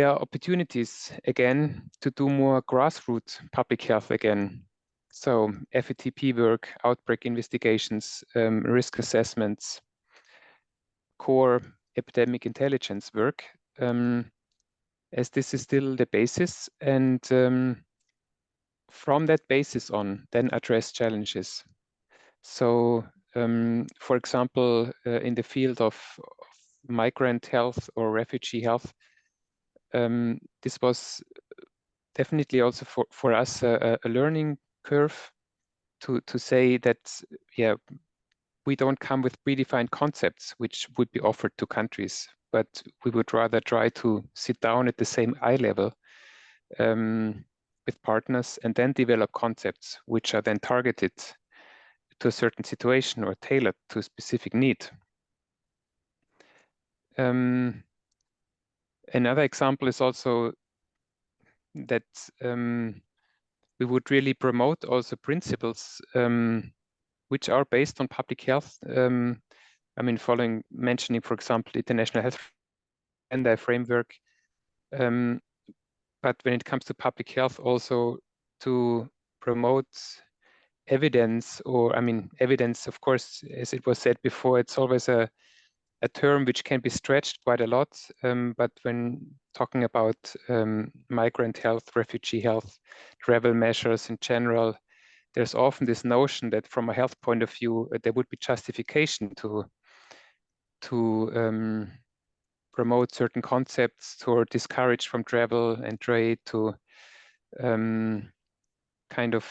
are opportunities again to do more grassroots public health again. So FATP work, outbreak investigations, risk assessments, core epidemic intelligence work, as this is still the basis, and from that basis on, then address challenges. So, for example, in the field of migrant health or refugee health, this was definitely also for us a learning curve to say that, yeah, we don't come with predefined concepts which would be offered to countries, but we would rather try to sit down at the same eye level with partners and then develop concepts which are then targeted to a certain situation or tailored to a specific need. Another example is also that we would really promote also principles which are based on public health. I mean, mentioning, for example, the International Health and framework. But when it comes to public health, also to promote evidence, or I mean, evidence, of course, as it was said before, it's always a term which can be stretched quite a lot. But when talking about migrant health, refugee health, travel measures in general, there's often this notion that from a health point of view, there would be justification to promote certain concepts, or discourage from travel and trade, to kind of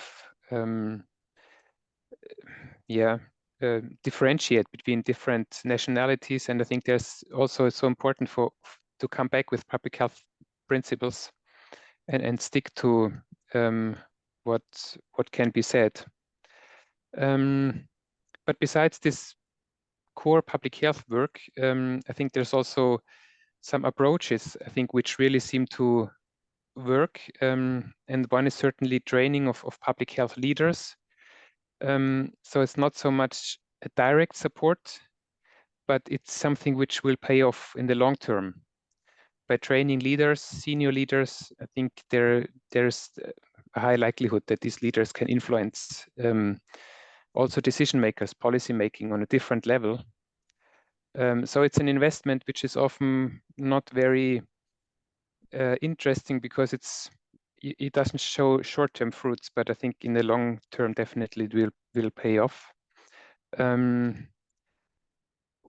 differentiate between different nationalities. And I think there's also so important to come back with public health principles and stick to what can be said. But besides this core public health work, I think there's also some approaches, I think, which really seem to work. And one is certainly training of public health leaders. So it's not so much a direct support, but it's something which will pay off in the long term. By training leaders, senior leaders, I think there's a high likelihood that these leaders can influence also decision makers, policy making on a different level. So it's an investment which is often not very interesting, because it doesn't show short-term fruits, but I think in the long term definitely it will pay off.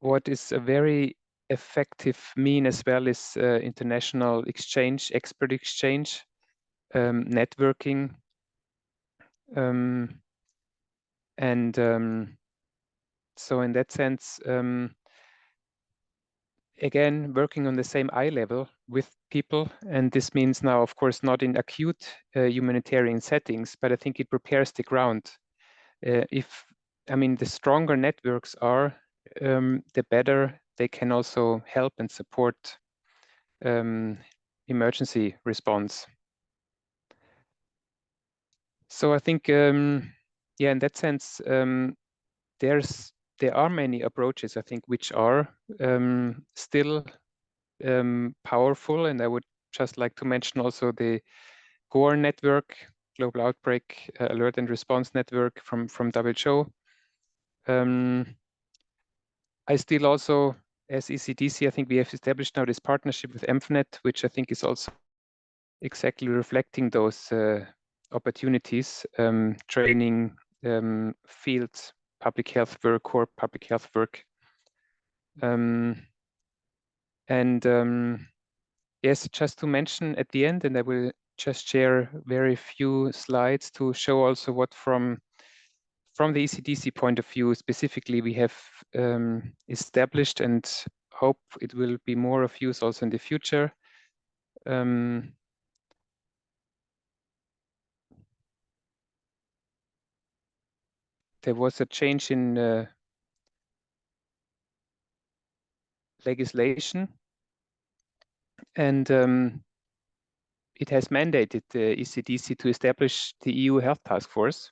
What is a very effective mean as well is international exchange, expert exchange, networking, so in that sense, again, working on the same eye level with people. And this means now, of course, not in acute humanitarian settings, but I think it prepares the ground. The stronger networks are, the better they can also help and support emergency response. So I think, in that sense, there are many approaches, I think, which are still powerful. And I would just like to mention also the GORE network, Global Outbreak Alert and Response Network from WHO. I still also, as ECDC, I think we have established now this partnership with EMFNet, which I think is also exactly reflecting those opportunities, training, field public health work, core public health work. Yes, just to mention at the end, and I will just share very few slides to show also what from the ECDC point of view specifically we have established, and hope it will be more of use also in the future. There was a change in legislation, and it has mandated the ECDC to establish the EU Health Task Force.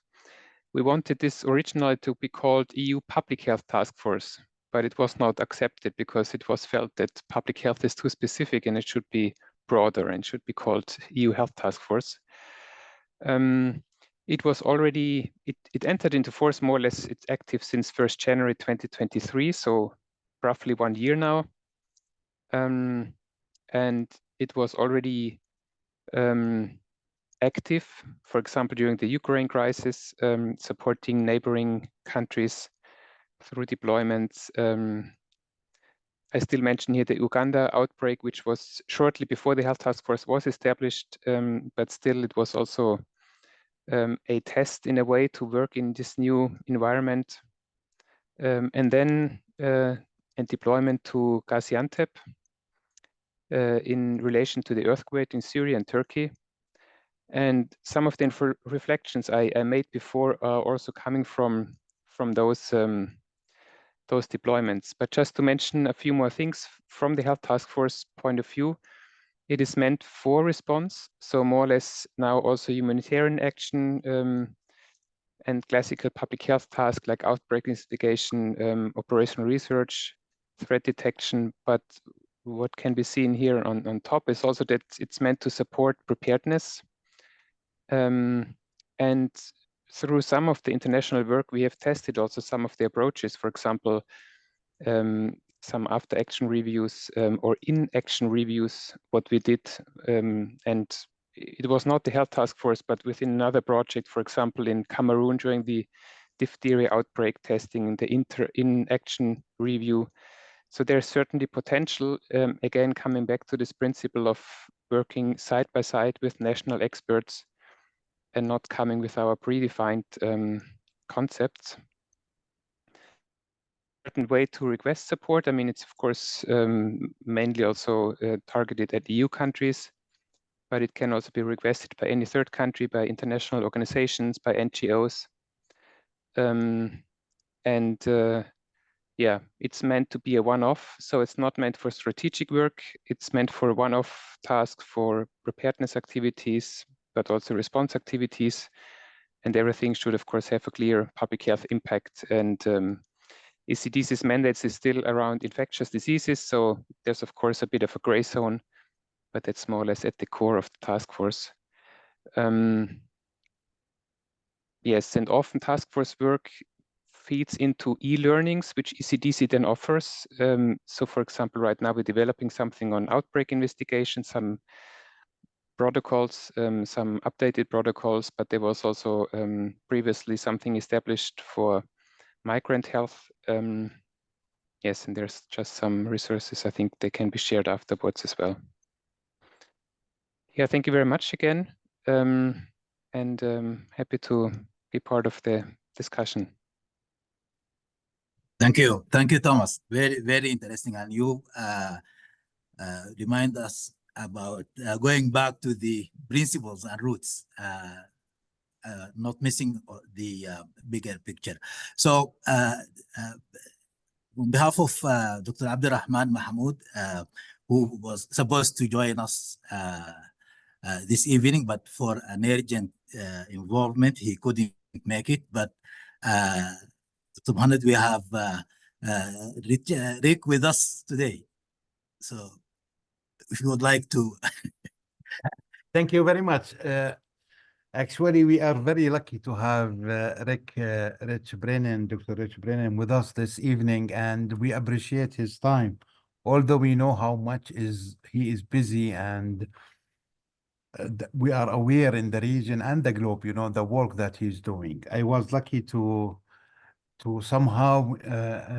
We wanted this originally to be called EU Public Health Task Force, but it was not accepted because it was felt that public health is too specific and it should be broader and should be called EU Health Task Force. It was already, it entered into force more or less, it's active since 1st January 2023, so roughly 1 year now. And it was already active, for example, during the Ukraine crisis, supporting neighboring countries through deployments. I still mention here the Uganda outbreak, which was shortly before the Health Task Force was established, but still it was also a test in a way to work in this new environment. And then and deployment to Gaziantep in relation to the earthquake in Syria and Turkey. And some of the reflections I made before are also coming from those deployments. But just to mention a few more things from the Health Task Force point of view, it is meant for response, so more or less now also humanitarian action and classical public health tasks like outbreak investigation, operational research, threat detection. But what can be seen here on top is also that it's meant to support preparedness. And through some of the international work, we have tested also some of the approaches, for example, some after action reviews or in action reviews, what we did. And it was not the Health Task Force, but within another project, for example, in Cameroon during the diphtheria outbreak testing, the in action review. So there's certainly potential, again, coming back to this principle of working side by side with national experts and not coming with our predefined concepts. Certain way to request support. I mean, it's of course mainly also targeted at EU countries, but it can also be requested by any third country, by international organizations, by NGOs. Yeah, it's meant to be a one-off, so it's not meant for strategic work. It's meant for a one-off task for preparedness activities, but also response activities. And everything should, of course, have a clear public health impact. And ECDC's mandates is still around infectious diseases, so there's, of course, a bit of a gray zone, but that's more or less at the core of the task force. Yes, and often task force work feeds into e-learnings, which ECDC then offers. So for example, right now we're developing something on outbreak investigation, some protocols, some updated protocols, but there was also previously something established for migrant health. Yes, and there's just some resources. I think they can be shared afterwards as well. Yeah, thank you very much again. And happy to be part of the discussion. Thank you, Thomas. Very, very interesting. And you remind us about going back to the principles and roots, not missing the bigger picture. So on behalf of Dr. Abdurrahman Mahmoud, who was supposed to join us this evening, but for an urgent involvement, he couldn't make it. But Dr. Mohammed, we have Rick with us today. So if you would like to. Thank you very much. Actually, we are very lucky to have Rich Brennan, Dr. Rich Brennan with us this evening, and we appreciate his time. Although we know how much he is busy, and we are aware in the region and the globe, you know, the work that he's doing. I was lucky to somehow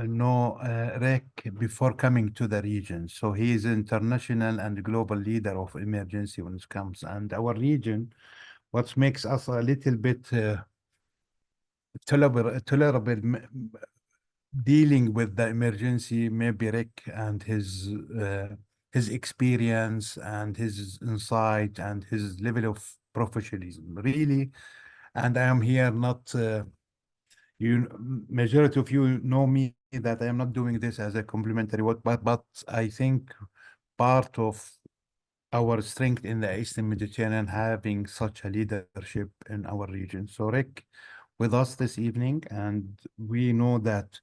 know Rick before coming to the region. So he is international and global leader of emergency when it comes. And our region, what makes us a little bit tolerable dealing with the emergency, maybe Rick and his experience and his insight and his level of professionalism, really. And I am here not... majority of you know me that I am not doing this as a complimentary work, but I think part of our strength in the Eastern Mediterranean having such a leadership in our region. So Rick with us this evening, and we know that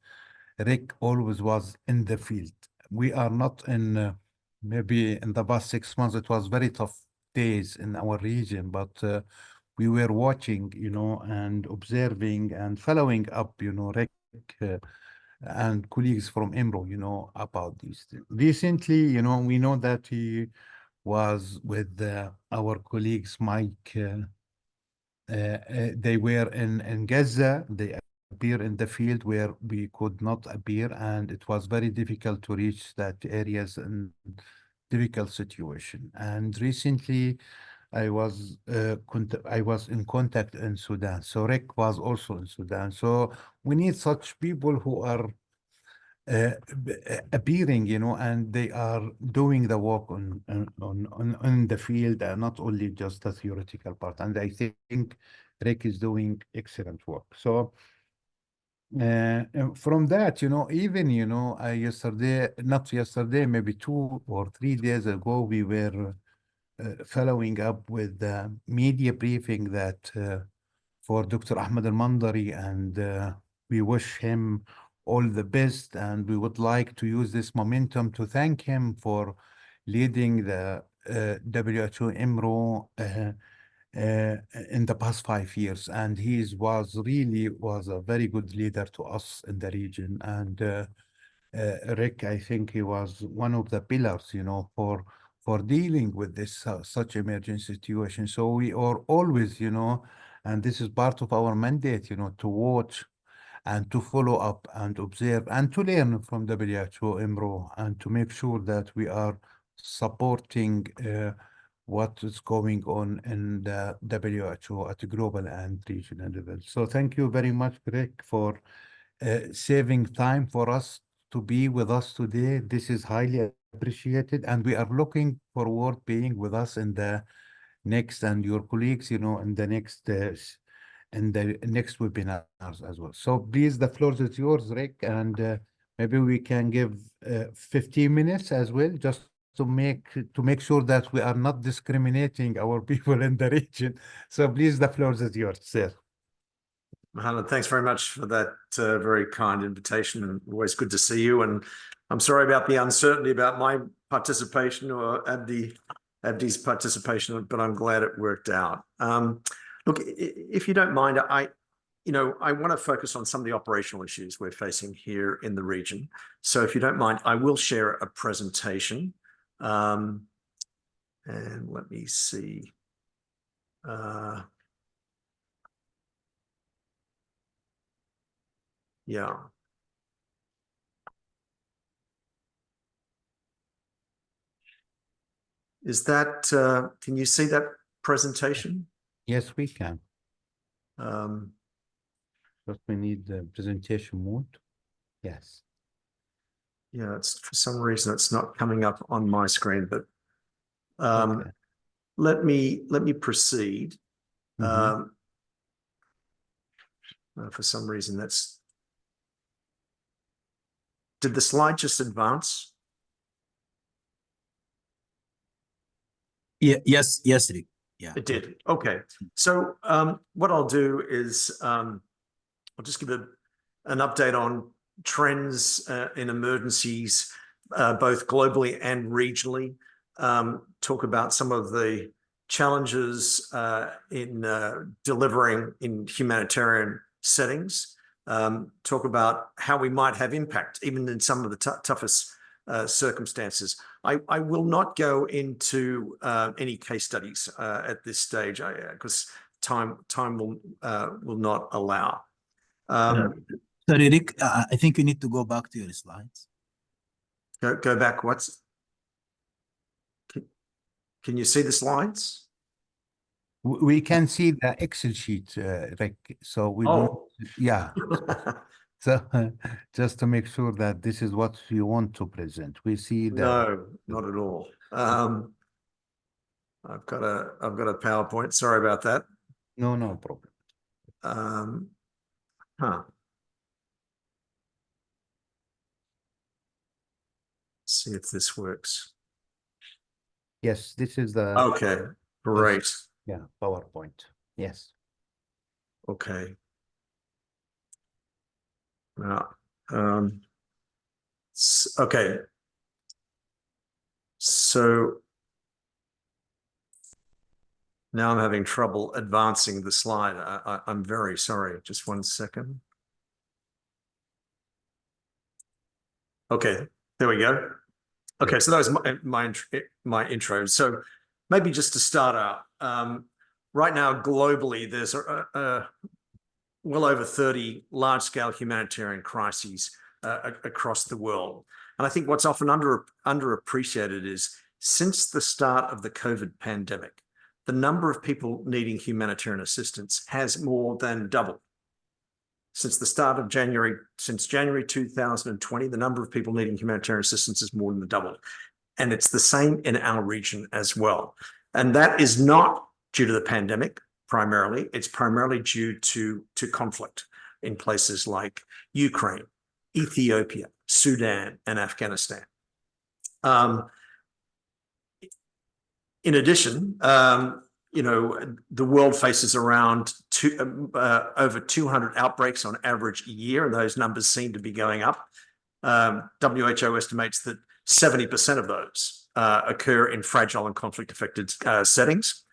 Rick always was in the field. We are not in, maybe in the past 6 months, it was very tough days in our region, but we were watching, you know, and observing and following up, you know, Rick and colleagues from EMRO, you know, about these things. Recently, you know, we know that he was with our colleagues, Mike. They were in Gaza. They appear in the field where we could not appear, and it was very difficult to reach that areas in difficult situation. And recently, I was in contact in Sudan. So Rick was also in Sudan. So we need such people who are appearing, you know, and they are doing the work on the field, and not only just the theoretical part. And I think Rick is doing excellent work. So from that, you know, even, you know, not yesterday, maybe 2 or 3 days ago, we were following up with the media briefing that for Dr. Ahmed Al-Mandari, and we wish him all the best, and we would like to use this momentum to thank him for leading the WHO IMRO in the past 5 years, and he was a very good leader to us in the region. And Rick, I think he was one of the pillars, you know, for dealing with this such emergency situation. So we are always, you know, and this is part of our mandate, you know, to watch and to follow up and observe and to learn from WHO IMRO, and to make sure that we are supporting what is going on in the WHO at a global and regional level. So thank you very much, Greg, for saving time for us to be with us today. This is highly appreciated, and we are looking forward being with us in the next, and your colleagues, you know, in the next webinars as well. So please, the floor is yours, Rick, and maybe we can give 15 minutes as well, just to make sure that we are not discriminating our people in the region. So please, the floor is yours, sir. Mohammed, thanks very much for that very kind invitation, and always good to see you. And I'm sorry about the uncertainty about my participation or Abdi's participation, but I'm glad it worked out. Look, if you don't mind, I want to focus on some of the operational issues we're facing here in the region. So if you don't mind, I will share a presentation. And let me see. Yeah. Is that, can you see that presentation? Yes, we can. Um, But we need the presentation mode. Yes. yeah, it's for some reason it's not coming up on my screen, but Okay. let me proceed. For some reason did the slide just advance? Yeah, yes, Rick. Yeah, It did. Okay. So what I'll do is I'll just give an update on trends in emergencies, both globally and regionally. Talk about some of the challenges in delivering in humanitarian settings. Talk about how we might have impact even in some of the toughest circumstances. I will not go into any case studies at this stage because time will not allow. Sorry, Rick, I think you need to go back to your slides. Go back. Can you see the slides? We can see the Excel sheet, Rick. So we don't, yeah. So just to make sure that this is what you want to present. We see that. No, not at all. I've got a PowerPoint. Sorry about that. No problem. See if this works. Yes, this is the. Okay, great. Yeah, PowerPoint. Yes. Okay. Now, okay. So now I'm having trouble advancing the slide. I'm very sorry. Just 1 second. Okay, there we go. Okay, so that was my intro. So maybe just to start out, right now globally, there's well over 30 large-scale humanitarian crises across the world. And I think what's often underappreciated is since the start of the COVID pandemic, the number of people needing humanitarian assistance has more than doubled. Since the start of January 2020, the number of people needing humanitarian assistance has more than doubled. And it's the same in our region as well. And that is not due to the pandemic, primarily. It's primarily due to conflict in places like Ukraine, Ethiopia, Sudan, and Afghanistan. In addition, you know, the world faces around over 200 outbreaks on average a year, and those numbers seem to be going up. WHO estimates that 70% of those occur in fragile and conflict-affected settings.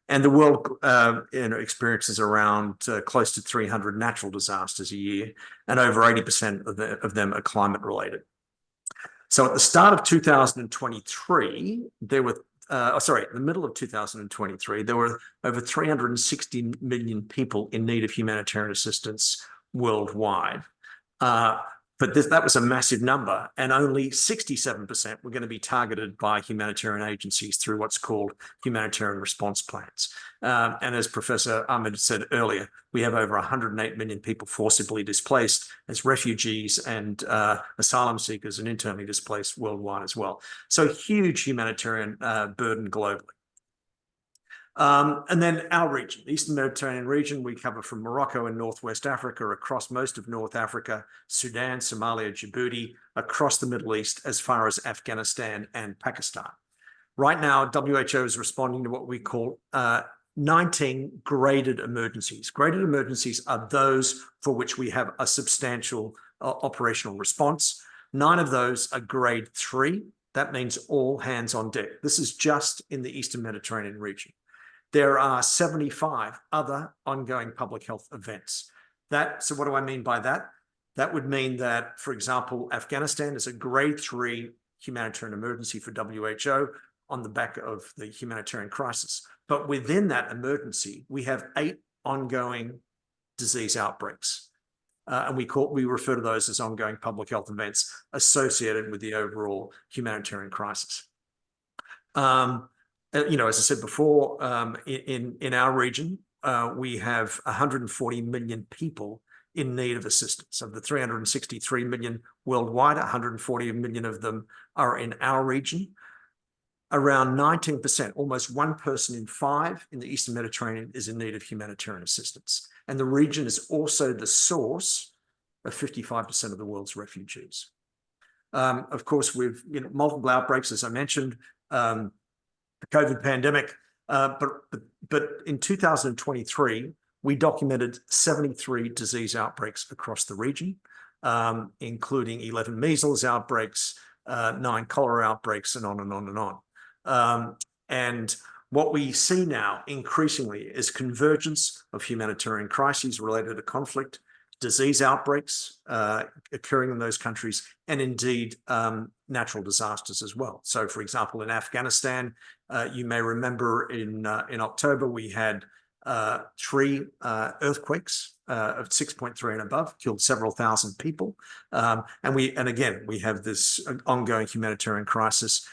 And the world you know, experiences around close to 300 natural disasters a year, and over 80% of them are climate-related. So at the start of 2023, there were in the middle of 2023, there were over 360 million people in need of humanitarian assistance worldwide. But that was a massive number, and only 67% were going to be targeted by humanitarian agencies through what's called humanitarian response plans. And as Professor Ahmed said earlier, we have over 108 million people forcibly displaced as refugees and asylum seekers and internally displaced worldwide as well. So huge humanitarian burden globally. And then our region, the Eastern Mediterranean region, we cover from Morocco and Northwest Africa, across most of North Africa, Sudan, Somalia, Djibouti, across the Middle East, as far as Afghanistan and Pakistan. Right now, WHO is responding to what we call 19 graded emergencies. Graded emergencies are those for which we have a substantial operational response. 9 of those are grade 3. That means all hands on deck. This is just in the Eastern Mediterranean region. There are 75 other ongoing public health events. So what do I mean by that? That would mean that, for example, Afghanistan is a grade 3 humanitarian emergency for WHO on the back of the humanitarian crisis. But within that emergency, we have 8 ongoing disease outbreaks. And we refer to those as ongoing public health events associated with the overall humanitarian crisis. You know, as I said before, in our region, we have 140 million people in need of assistance. Of the 363 million worldwide, 140 million of them are in our region. Around 19%, almost 1 person in 5 in the Eastern Mediterranean is in need of humanitarian assistance. And the region is also the source of 55% of the world's refugees. Of course, we've multiple outbreaks, as I mentioned, the COVID pandemic, but in 2023, we documented 73 disease outbreaks across the region, including 11 measles outbreaks, 9 cholera outbreaks, and on and on and on. And what we see now increasingly is convergence of humanitarian crises related to conflict, disease outbreaks occurring in those countries, and indeed natural disasters as well. So, for example, in Afghanistan, you may remember in October we had 3 earthquakes of 6.3 and above, killed several thousand people, and again we have this ongoing humanitarian crisis,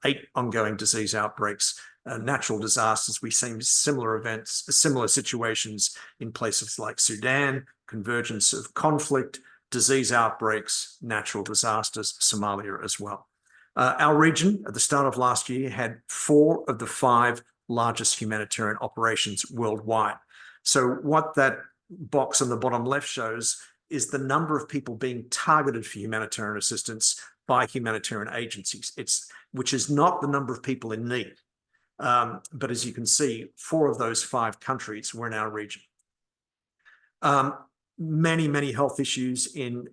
8 ongoing disease outbreaks. Natural disasters, we see similar events, similar situations in places like Sudan, convergence of conflict, disease outbreaks, natural disasters, Somalia as well. Our region at the start of last year had 4 of the 5 largest humanitarian operations worldwide. So what that box on the bottom left shows is the number of people being targeted for humanitarian assistance by humanitarian agencies, which is not the number of people in need. But as you can see, 4 of those 5 countries were in our region. Many health issues in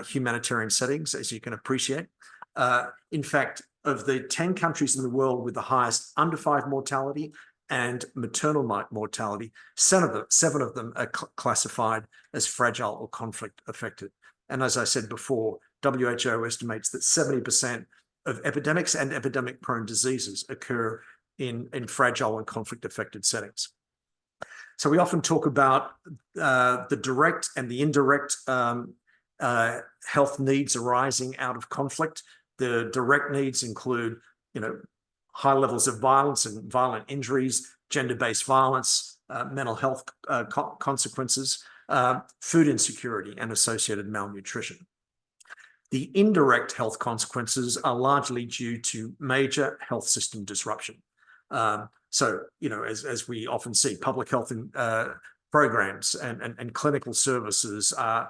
humanitarian settings, as you can appreciate. In fact, of the 10 countries in the world with the highest under 5 mortality and maternal mortality, 7 of them are classified as fragile or conflict affected. And as I said before, WHO estimates that 70% of epidemics and epidemic-prone diseases occur in fragile and conflict-affected settings. So we often talk about the direct and the indirect health needs arising out of conflict. The direct needs include, high levels of violence and violent injuries, gender-based violence, mental health consequences, food insecurity, and associated malnutrition. The indirect health consequences are largely due to major health system disruption. So, as we often see, public health programs and clinical services are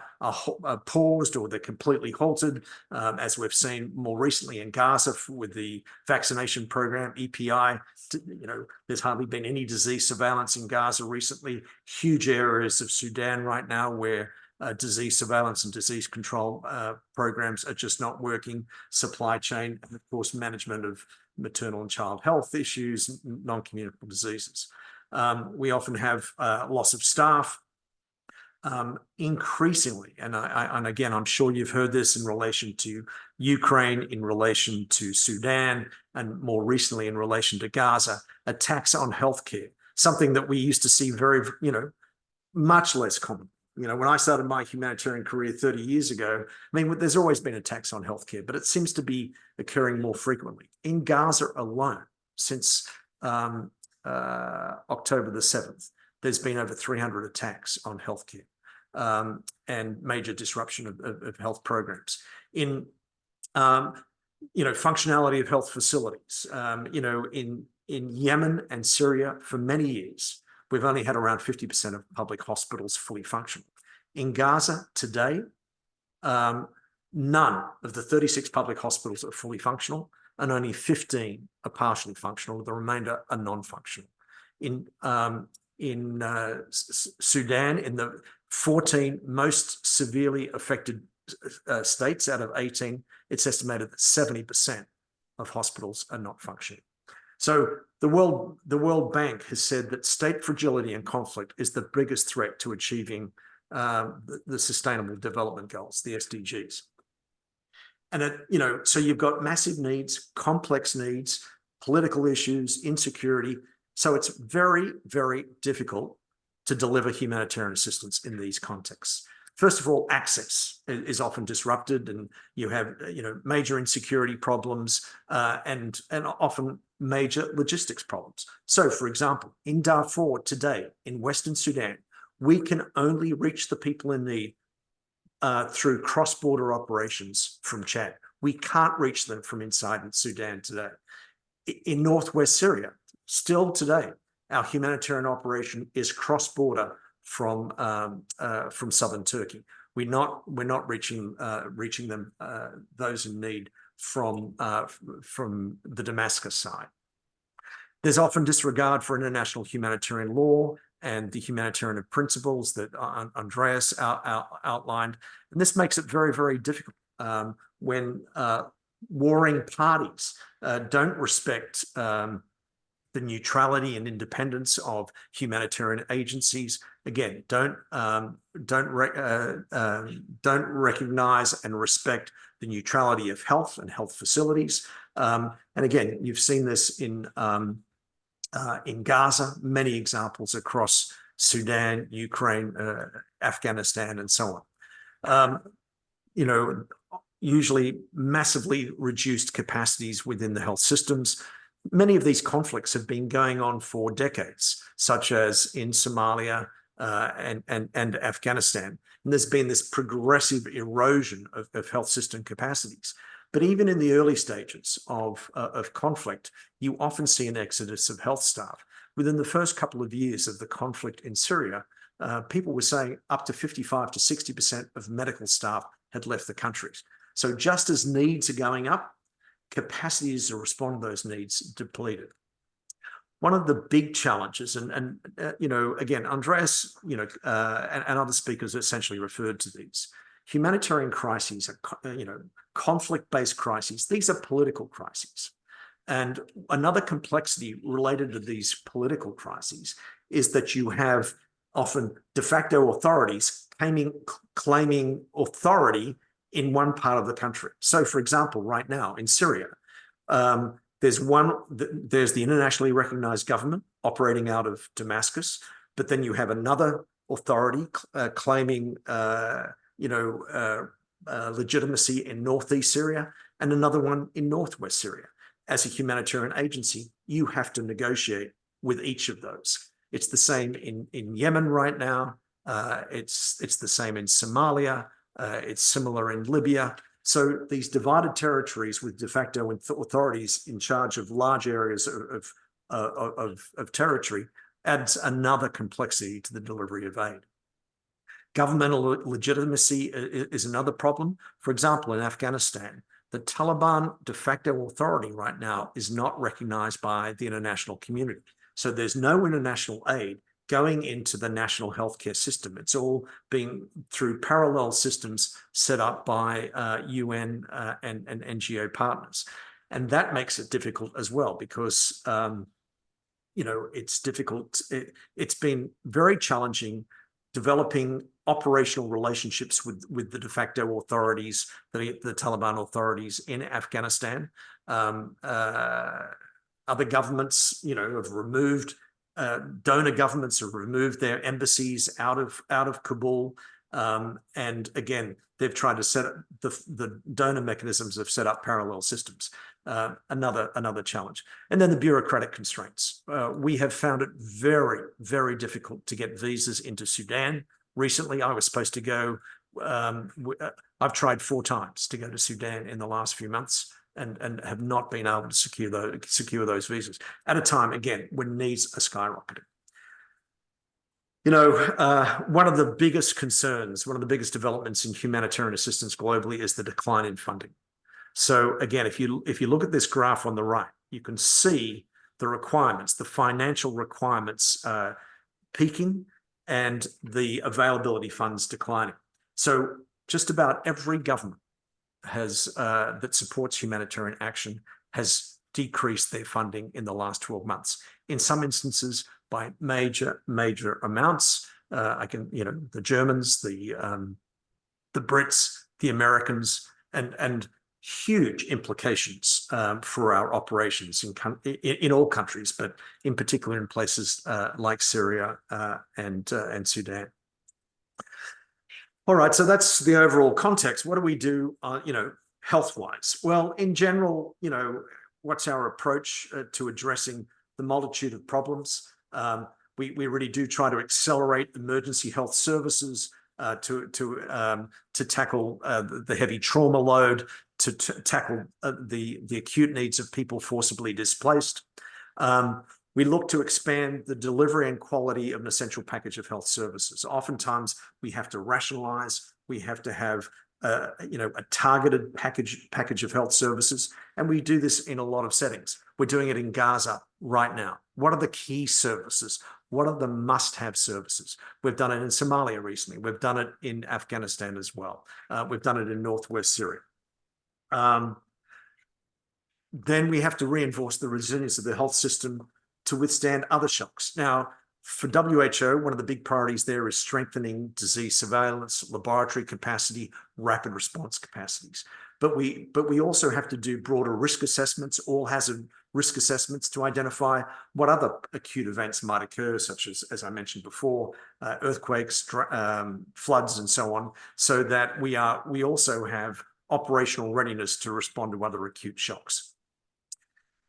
paused or they're completely halted, as we've seen more recently in Gaza with the vaccination program, EPI. There's hardly been any disease surveillance in Gaza recently. Huge areas of Sudan right now where disease surveillance and disease control programs are just not working. Supply chain, and of course, management of maternal and child health issues, non-communicable diseases. We often have loss of staff. Increasingly, and again, I'm sure you've heard this in relation to Ukraine, in relation to Sudan, and more recently in relation to Gaza, attacks on healthcare, something that we used to see very, much less common. When I started my humanitarian career 30 years ago, there's always been attacks on healthcare, but it seems to be occurring more frequently. In Gaza alone, since October the 7th, there's been over 300 attacks on healthcare and major disruption of health programs. In, functionality of health facilities, in Yemen and Syria for many years, we've only had around 50% of public hospitals fully functional. In Gaza today, none of the 36 public hospitals are fully functional, and only 15 are partially functional. The remainder are non-functional. In Sudan, in the 14 most severely affected states out of 18, it's estimated that 70% of hospitals are not functioning. So the World Bank has said that state fragility and conflict is the biggest threat to achieving the Sustainable Development Goals, the SDGs. And so you've got massive needs, complex needs, political issues, insecurity. So it's very, very difficult to deliver humanitarian assistance in these contexts. First of all, access is often disrupted, and you have major insecurity problems and often major logistics problems. So, for example, in Darfur today, in Western Sudan, we can only reach the people in need through cross-border operations from Chad. We can't reach them from inside Sudan today. In northwest Syria, still today, our humanitarian operation is cross-border from southern Turkey. We're not reaching them, those in need, from the Damascus side. There's often disregard for international humanitarian law and the humanitarian principles that Andreas outlined, and this makes it very, very difficult when warring parties don't respect the neutrality and independence of humanitarian agencies. Again, don't recognize and respect the neutrality of health and health facilities. And again, you've seen this in Gaza, many examples across Sudan, Ukraine, Afghanistan, and so on. Usually massively reduced capacities within the health systems. Many of these conflicts have been going on for decades, such as in Somalia and Afghanistan. And there's been this progressive erosion of health system capacities. But even in the early stages of conflict, you often see an exodus of health staff. Within the first couple of years of the conflict in Syria, people were saying up to 55 to 60% of medical staff had left the countries. So just as needs are going up, capacities to respond to those needs depleted. One of the big challenges, and again, Andreas, and other speakers essentially referred to these. Humanitarian crises are, conflict-based crises. These are political crises. And another complexity related to these political crises is that you have often de facto authorities claiming authority in one part of the country. So, for example, right now in Syria, there's the internationally recognized government operating out of Damascus. but then you have another authority claiming, legitimacy in northeast Syria and another one in northwest Syria. As a humanitarian agency, you have to negotiate with each of those. It's the same in Yemen right now. It's the same in Somalia. It's similar in Libya. So these divided territories with de facto authorities in charge of large areas of territory adds another complexity to the delivery of aid. Governmental legitimacy is another problem. For example, in Afghanistan, the Taliban de facto authority right now is not recognized by the international community. So there's no international aid going into the national healthcare system. It's all being through parallel systems set up by UN and NGO partners. And that makes it difficult as well because, it's difficult. It's been very challenging developing operational relationships with the de facto authorities, the Taliban authorities in Afghanistan. Other governments, have removed, donor governments have removed their embassies out of Kabul. And again, they've tried to set up the donor mechanisms have set up parallel systems. Another challenge. And then the bureaucratic constraints. We have found it very, very difficult to get visas into Sudan. Recently, I was supposed to go, I've tried 4 times to go to Sudan in the last few months and have not been able to secure those visas at a time, again, when needs are skyrocketing. One of the biggest concerns, one of the biggest developments in humanitarian assistance globally is the decline in funding. So again, if you look at this graph on the right, you can see the requirements, the financial requirements peaking and the availability funds declining. So just about every government that supports humanitarian action has decreased their funding in the last 12 months. In some instances, by major amounts. The Germans, the Brits, the Americans, and huge implications for our operations in all countries, but in particular in places like Syria and Sudan. All right, so that's the overall context. What do we do, health-wise? Well, in general, what's our approach to addressing the multitude of problems? We really do try to accelerate emergency health services to tackle the heavy trauma load, to tackle the acute needs of people forcibly displaced. We look to expand the delivery and quality of an essential package of health services. Oftentimes, we have to rationalize. We have to have a targeted package of health services, and we do this in a lot of settings. We're doing it in Gaza right now. What are the key services? What are the must-have services? We've done it in Somalia recently. We've done it in Afghanistan as well. We've done it in northwest Syria. Then we have to reinforce the resilience of the health system to withstand other shocks. Now, for WHO, one of the big priorities there is strengthening disease surveillance, laboratory capacity, rapid response capacities. But we also have to do broader risk assessments, all hazard risk assessments, to identify what other acute events might occur, such as I mentioned before, earthquakes, floods, and so on, so that we also have operational readiness to respond to other acute shocks.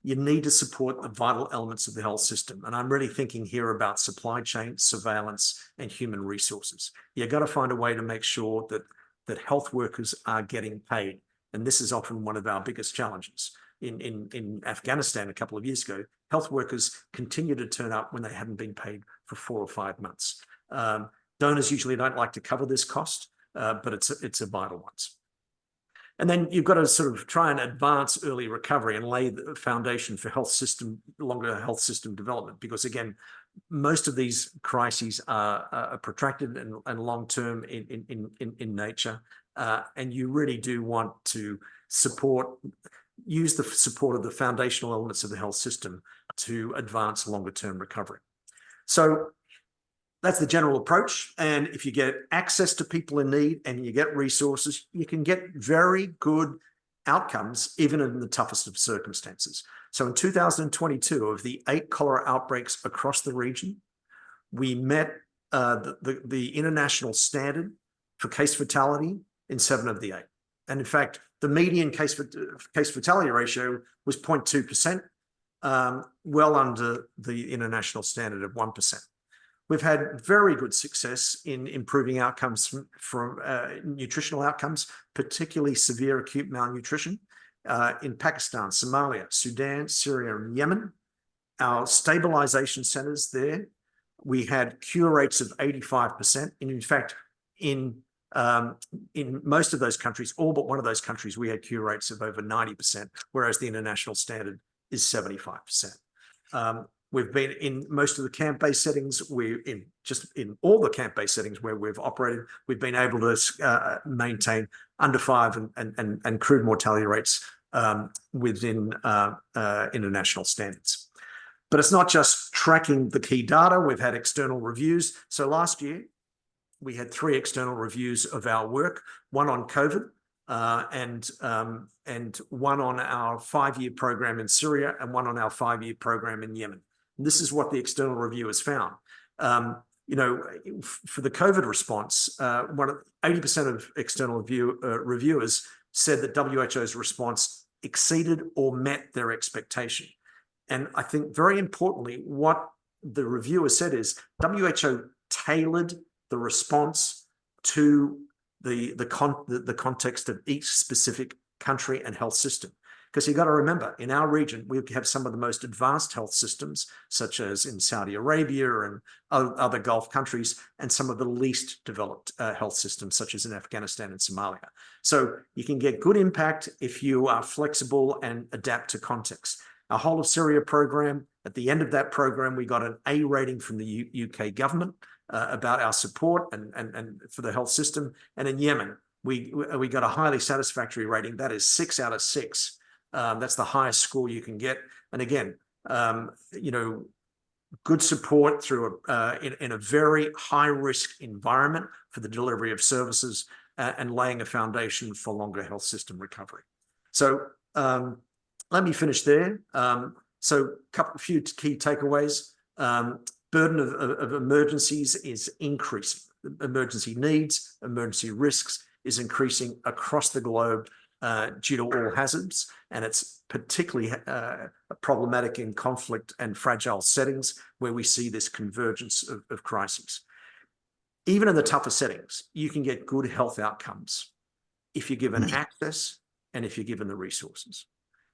You need to support the vital elements of the health system. And I'm really thinking here about supply chain, surveillance, and human resources. You've got to find a way to make sure that health workers are getting paid. And this is often one of our biggest challenges. In Afghanistan a couple of years ago, health workers continue to turn up when they haven't been paid for 4 or 5 months. Donors usually don't like to cover this cost, but it's a vital one. And then you've got to sort of try and advance early recovery and lay the foundation for longer health system development. Because again, most of these crises are protracted and long-term in nature. And you really do want to use the support of the foundational elements of the health system to advance longer-term recovery. So that's the general approach. And if you get access to people in need and you get resources, you can get very good outcomes, even in the toughest of circumstances. So in 2022, of the 8 cholera outbreaks across the region, we met the international standard for case fatality in 7 of the 8. And in fact, the median case fatality ratio was 0.2%, well under the international standard of 1%. We've had very good success in improving outcomes from nutritional outcomes, particularly severe acute malnutrition in Pakistan, Somalia, Sudan, Syria, and Yemen. Our stabilization centers there, we had cure rates of 85%. And in fact, in most of those countries, all but one of those countries, we had cure rates of over 90%, whereas the international standard is 75%. We've been in most of the camp-based settings. We're in all the camp-based settings where we've operated. We've been able to maintain under 5 and crude mortality rates within international standards. But it's not just tracking the key data. We've had external reviews. So last year, we had 3 external reviews of our work, one on COVID and one on our 5-year program in Syria and one on our 5-year program in Yemen. And this is what the external reviewers found. You know, for the COVID response, 80% of external reviewers said that WHO's response exceeded or met their expectation. And I think very importantly, what the reviewer said is WHO tailored the response to the context of each specific country and health system. Because you've got to remember, in our region, we have some of the most advanced health systems, such as in Saudi Arabia and other Gulf countries, and some of the least developed health systems, such as in Afghanistan and Somalia. So you can get good impact if you are flexible and adapt to context. Our Whole of Syria program, at the end of that program, we got an A rating from the UK government about our support and for the health system. And in Yemen, we got a highly satisfactory rating. That is 6 out of 6. That's the highest score you can get. And again, you know, good support through in a very high-risk environment for the delivery of services and laying a foundation for longer health system recovery. So let me finish there. So a few key takeaways. Burden of emergencies is increasing. Emergency needs, emergency risks is increasing across the globe due to all hazards, and it's particularly problematic in conflict and fragile settings where we see this convergence of crises. Even in the tougher settings, you can get good health outcomes if you're given access and if you're given the resources.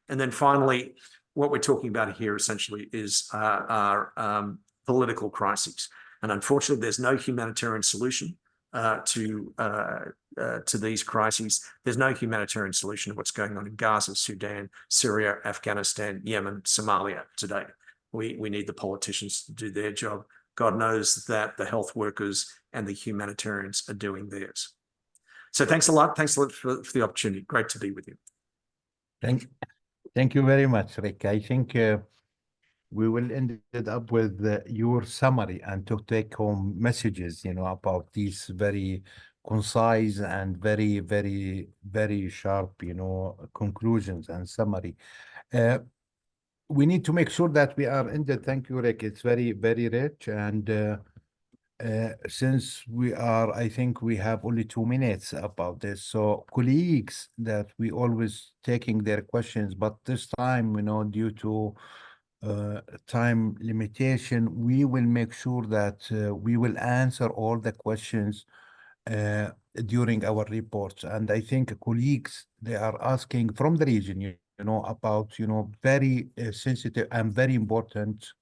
And then finally, what we're talking about here essentially is our political crises. And unfortunately, there's no humanitarian solution to these crises. There's no humanitarian solution to what's going on in Gaza, Sudan, Syria, Afghanistan, Yemen, Somalia today. We need the politicians to do their job. God knows that the health workers and the humanitarians are doing theirs. So thanks a lot. Thanks a lot for the opportunity. Great to be with you. Thank you very much, Rick. I think we will end it up with your summary and to take home messages, you know, about these very concise and very, very, very sharp, you know, conclusions and summary. We need to make sure that we are ended. Thank you, Rick. It's very, very rich. And since we are, I think we have only 2 minutes about this. So colleagues that we always taking their questions, but this time, you know, due to time limitation, we will make sure that we will answer all the questions during our reports. And I think colleagues, they are asking from the region, you know, about, you know, very sensitive and very important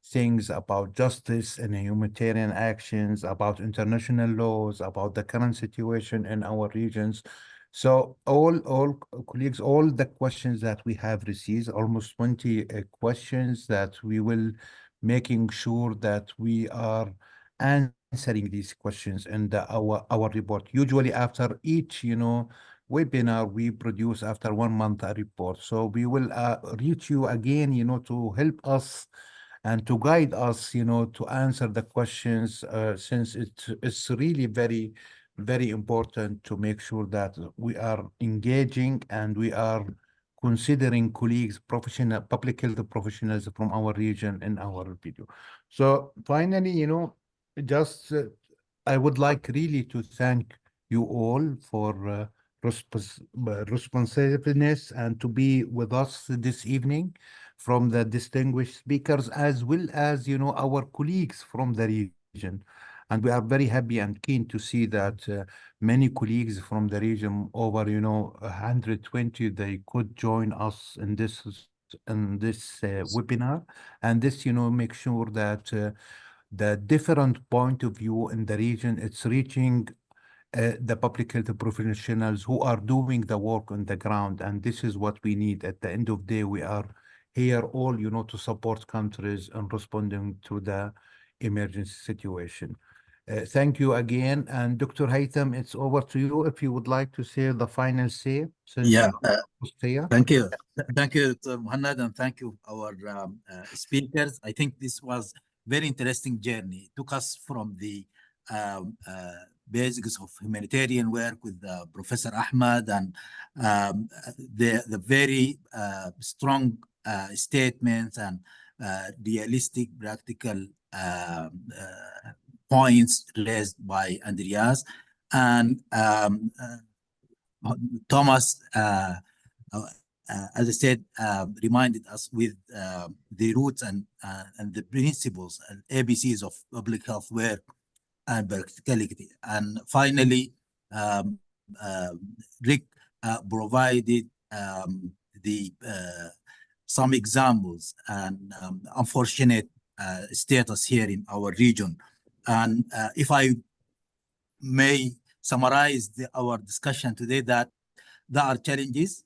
things about justice and humanitarian actions, about international laws, about the current situation in our regions. So all colleagues, all the questions that we have received, almost 20 questions that we will making sure that we are answering these questions in our report. Usually after each, you know, webinar, we produce after 1 month a report. So we will reach you again, you know, to help us and to guide us, you know, to answer the questions, since it's really very, very important to make sure that we are engaging and we are considering colleagues, professional, public health professionals from our region in our video. So finally, you know, just I would like really to thank you all for responsiveness and to be with us this evening from the distinguished speakers, as well as, you know, our colleagues from the region. And we are very happy and keen to see that many colleagues from the region, over, you know, 120, they could join us in this webinar. And this, you know, make sure that the different point of view in the region, it's reaching the public health professionals who are doing the work on the ground. And this is what we need. At the end of the day, we are here all, you know, to support countries in responding to the emergency situation. Thank you again. And Dr. Haytham, it's over to you if you would like to say the final say. Yeah, here. thank you. Thank you, Dr. Muhannad, and thank you, our speakers. I think this was very interesting journey. It took us from the basics of humanitarian work with Professor Ahmad and the very strong statements and realistic, practical points raised by Andreas. And Thomas, as I said, reminded us with the roots and the principles and ABCs of public health work and practicality. And finally, Rick provided some examples and unfortunate status here in our region. And if I may summarize our discussion today, that there are challenges.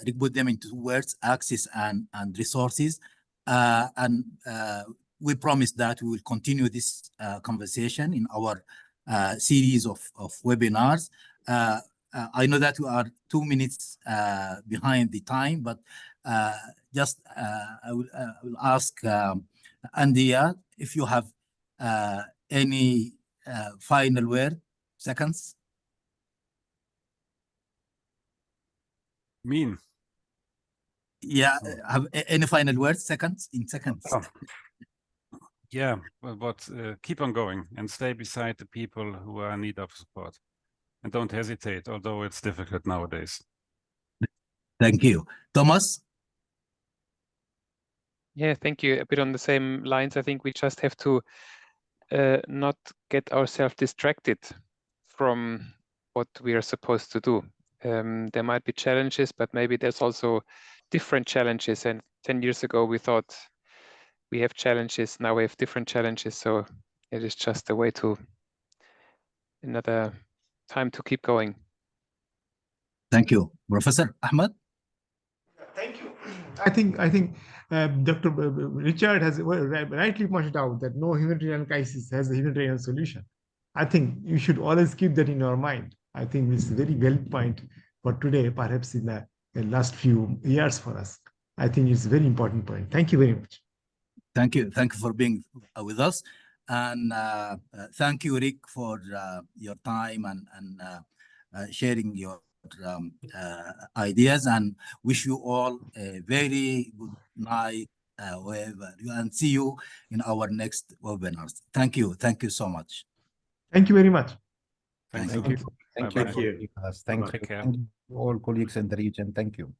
Rick put them into words: access and resources. And we promise that we will continue this conversation in our series of webinars. I know that we are 2 minutes behind the time, but just I will ask Andrea if you have any final word, seconds. Mean. Yeah, have any final words, seconds, in seconds. Oh. Yeah, but keep on going and stay beside the people who are in need of support. And don't hesitate, although it's difficult nowadays. Thank you. Thomas? Yeah, thank you. A bit on the same lines. I think we just have to not get ourselves distracted from what we are supposed to do. There might be challenges, but maybe there's also different challenges. And 10 years ago, we thought we have challenges. Now we have different challenges. So it is just a way to another time to keep going. Thank you. Professor Ahmad? Thank you. I think Dr. Richard has rightly pointed out that no humanitarian crisis has a humanitarian solution. I think you should always keep that in your mind. I think this is a very valid point for today, perhaps in the last few years for us. I think it's a very important point. Thank you very much. Thank you. Thank you for being with us. And thank you, Rick, for your time and sharing your ideas, and wish you all a very good night wherever you, and see you in our next webinars. Thank you. Thank you so much. Thank you very much. Thank you. Thank you. Thank you. Thank you all colleagues in the region. Thank you.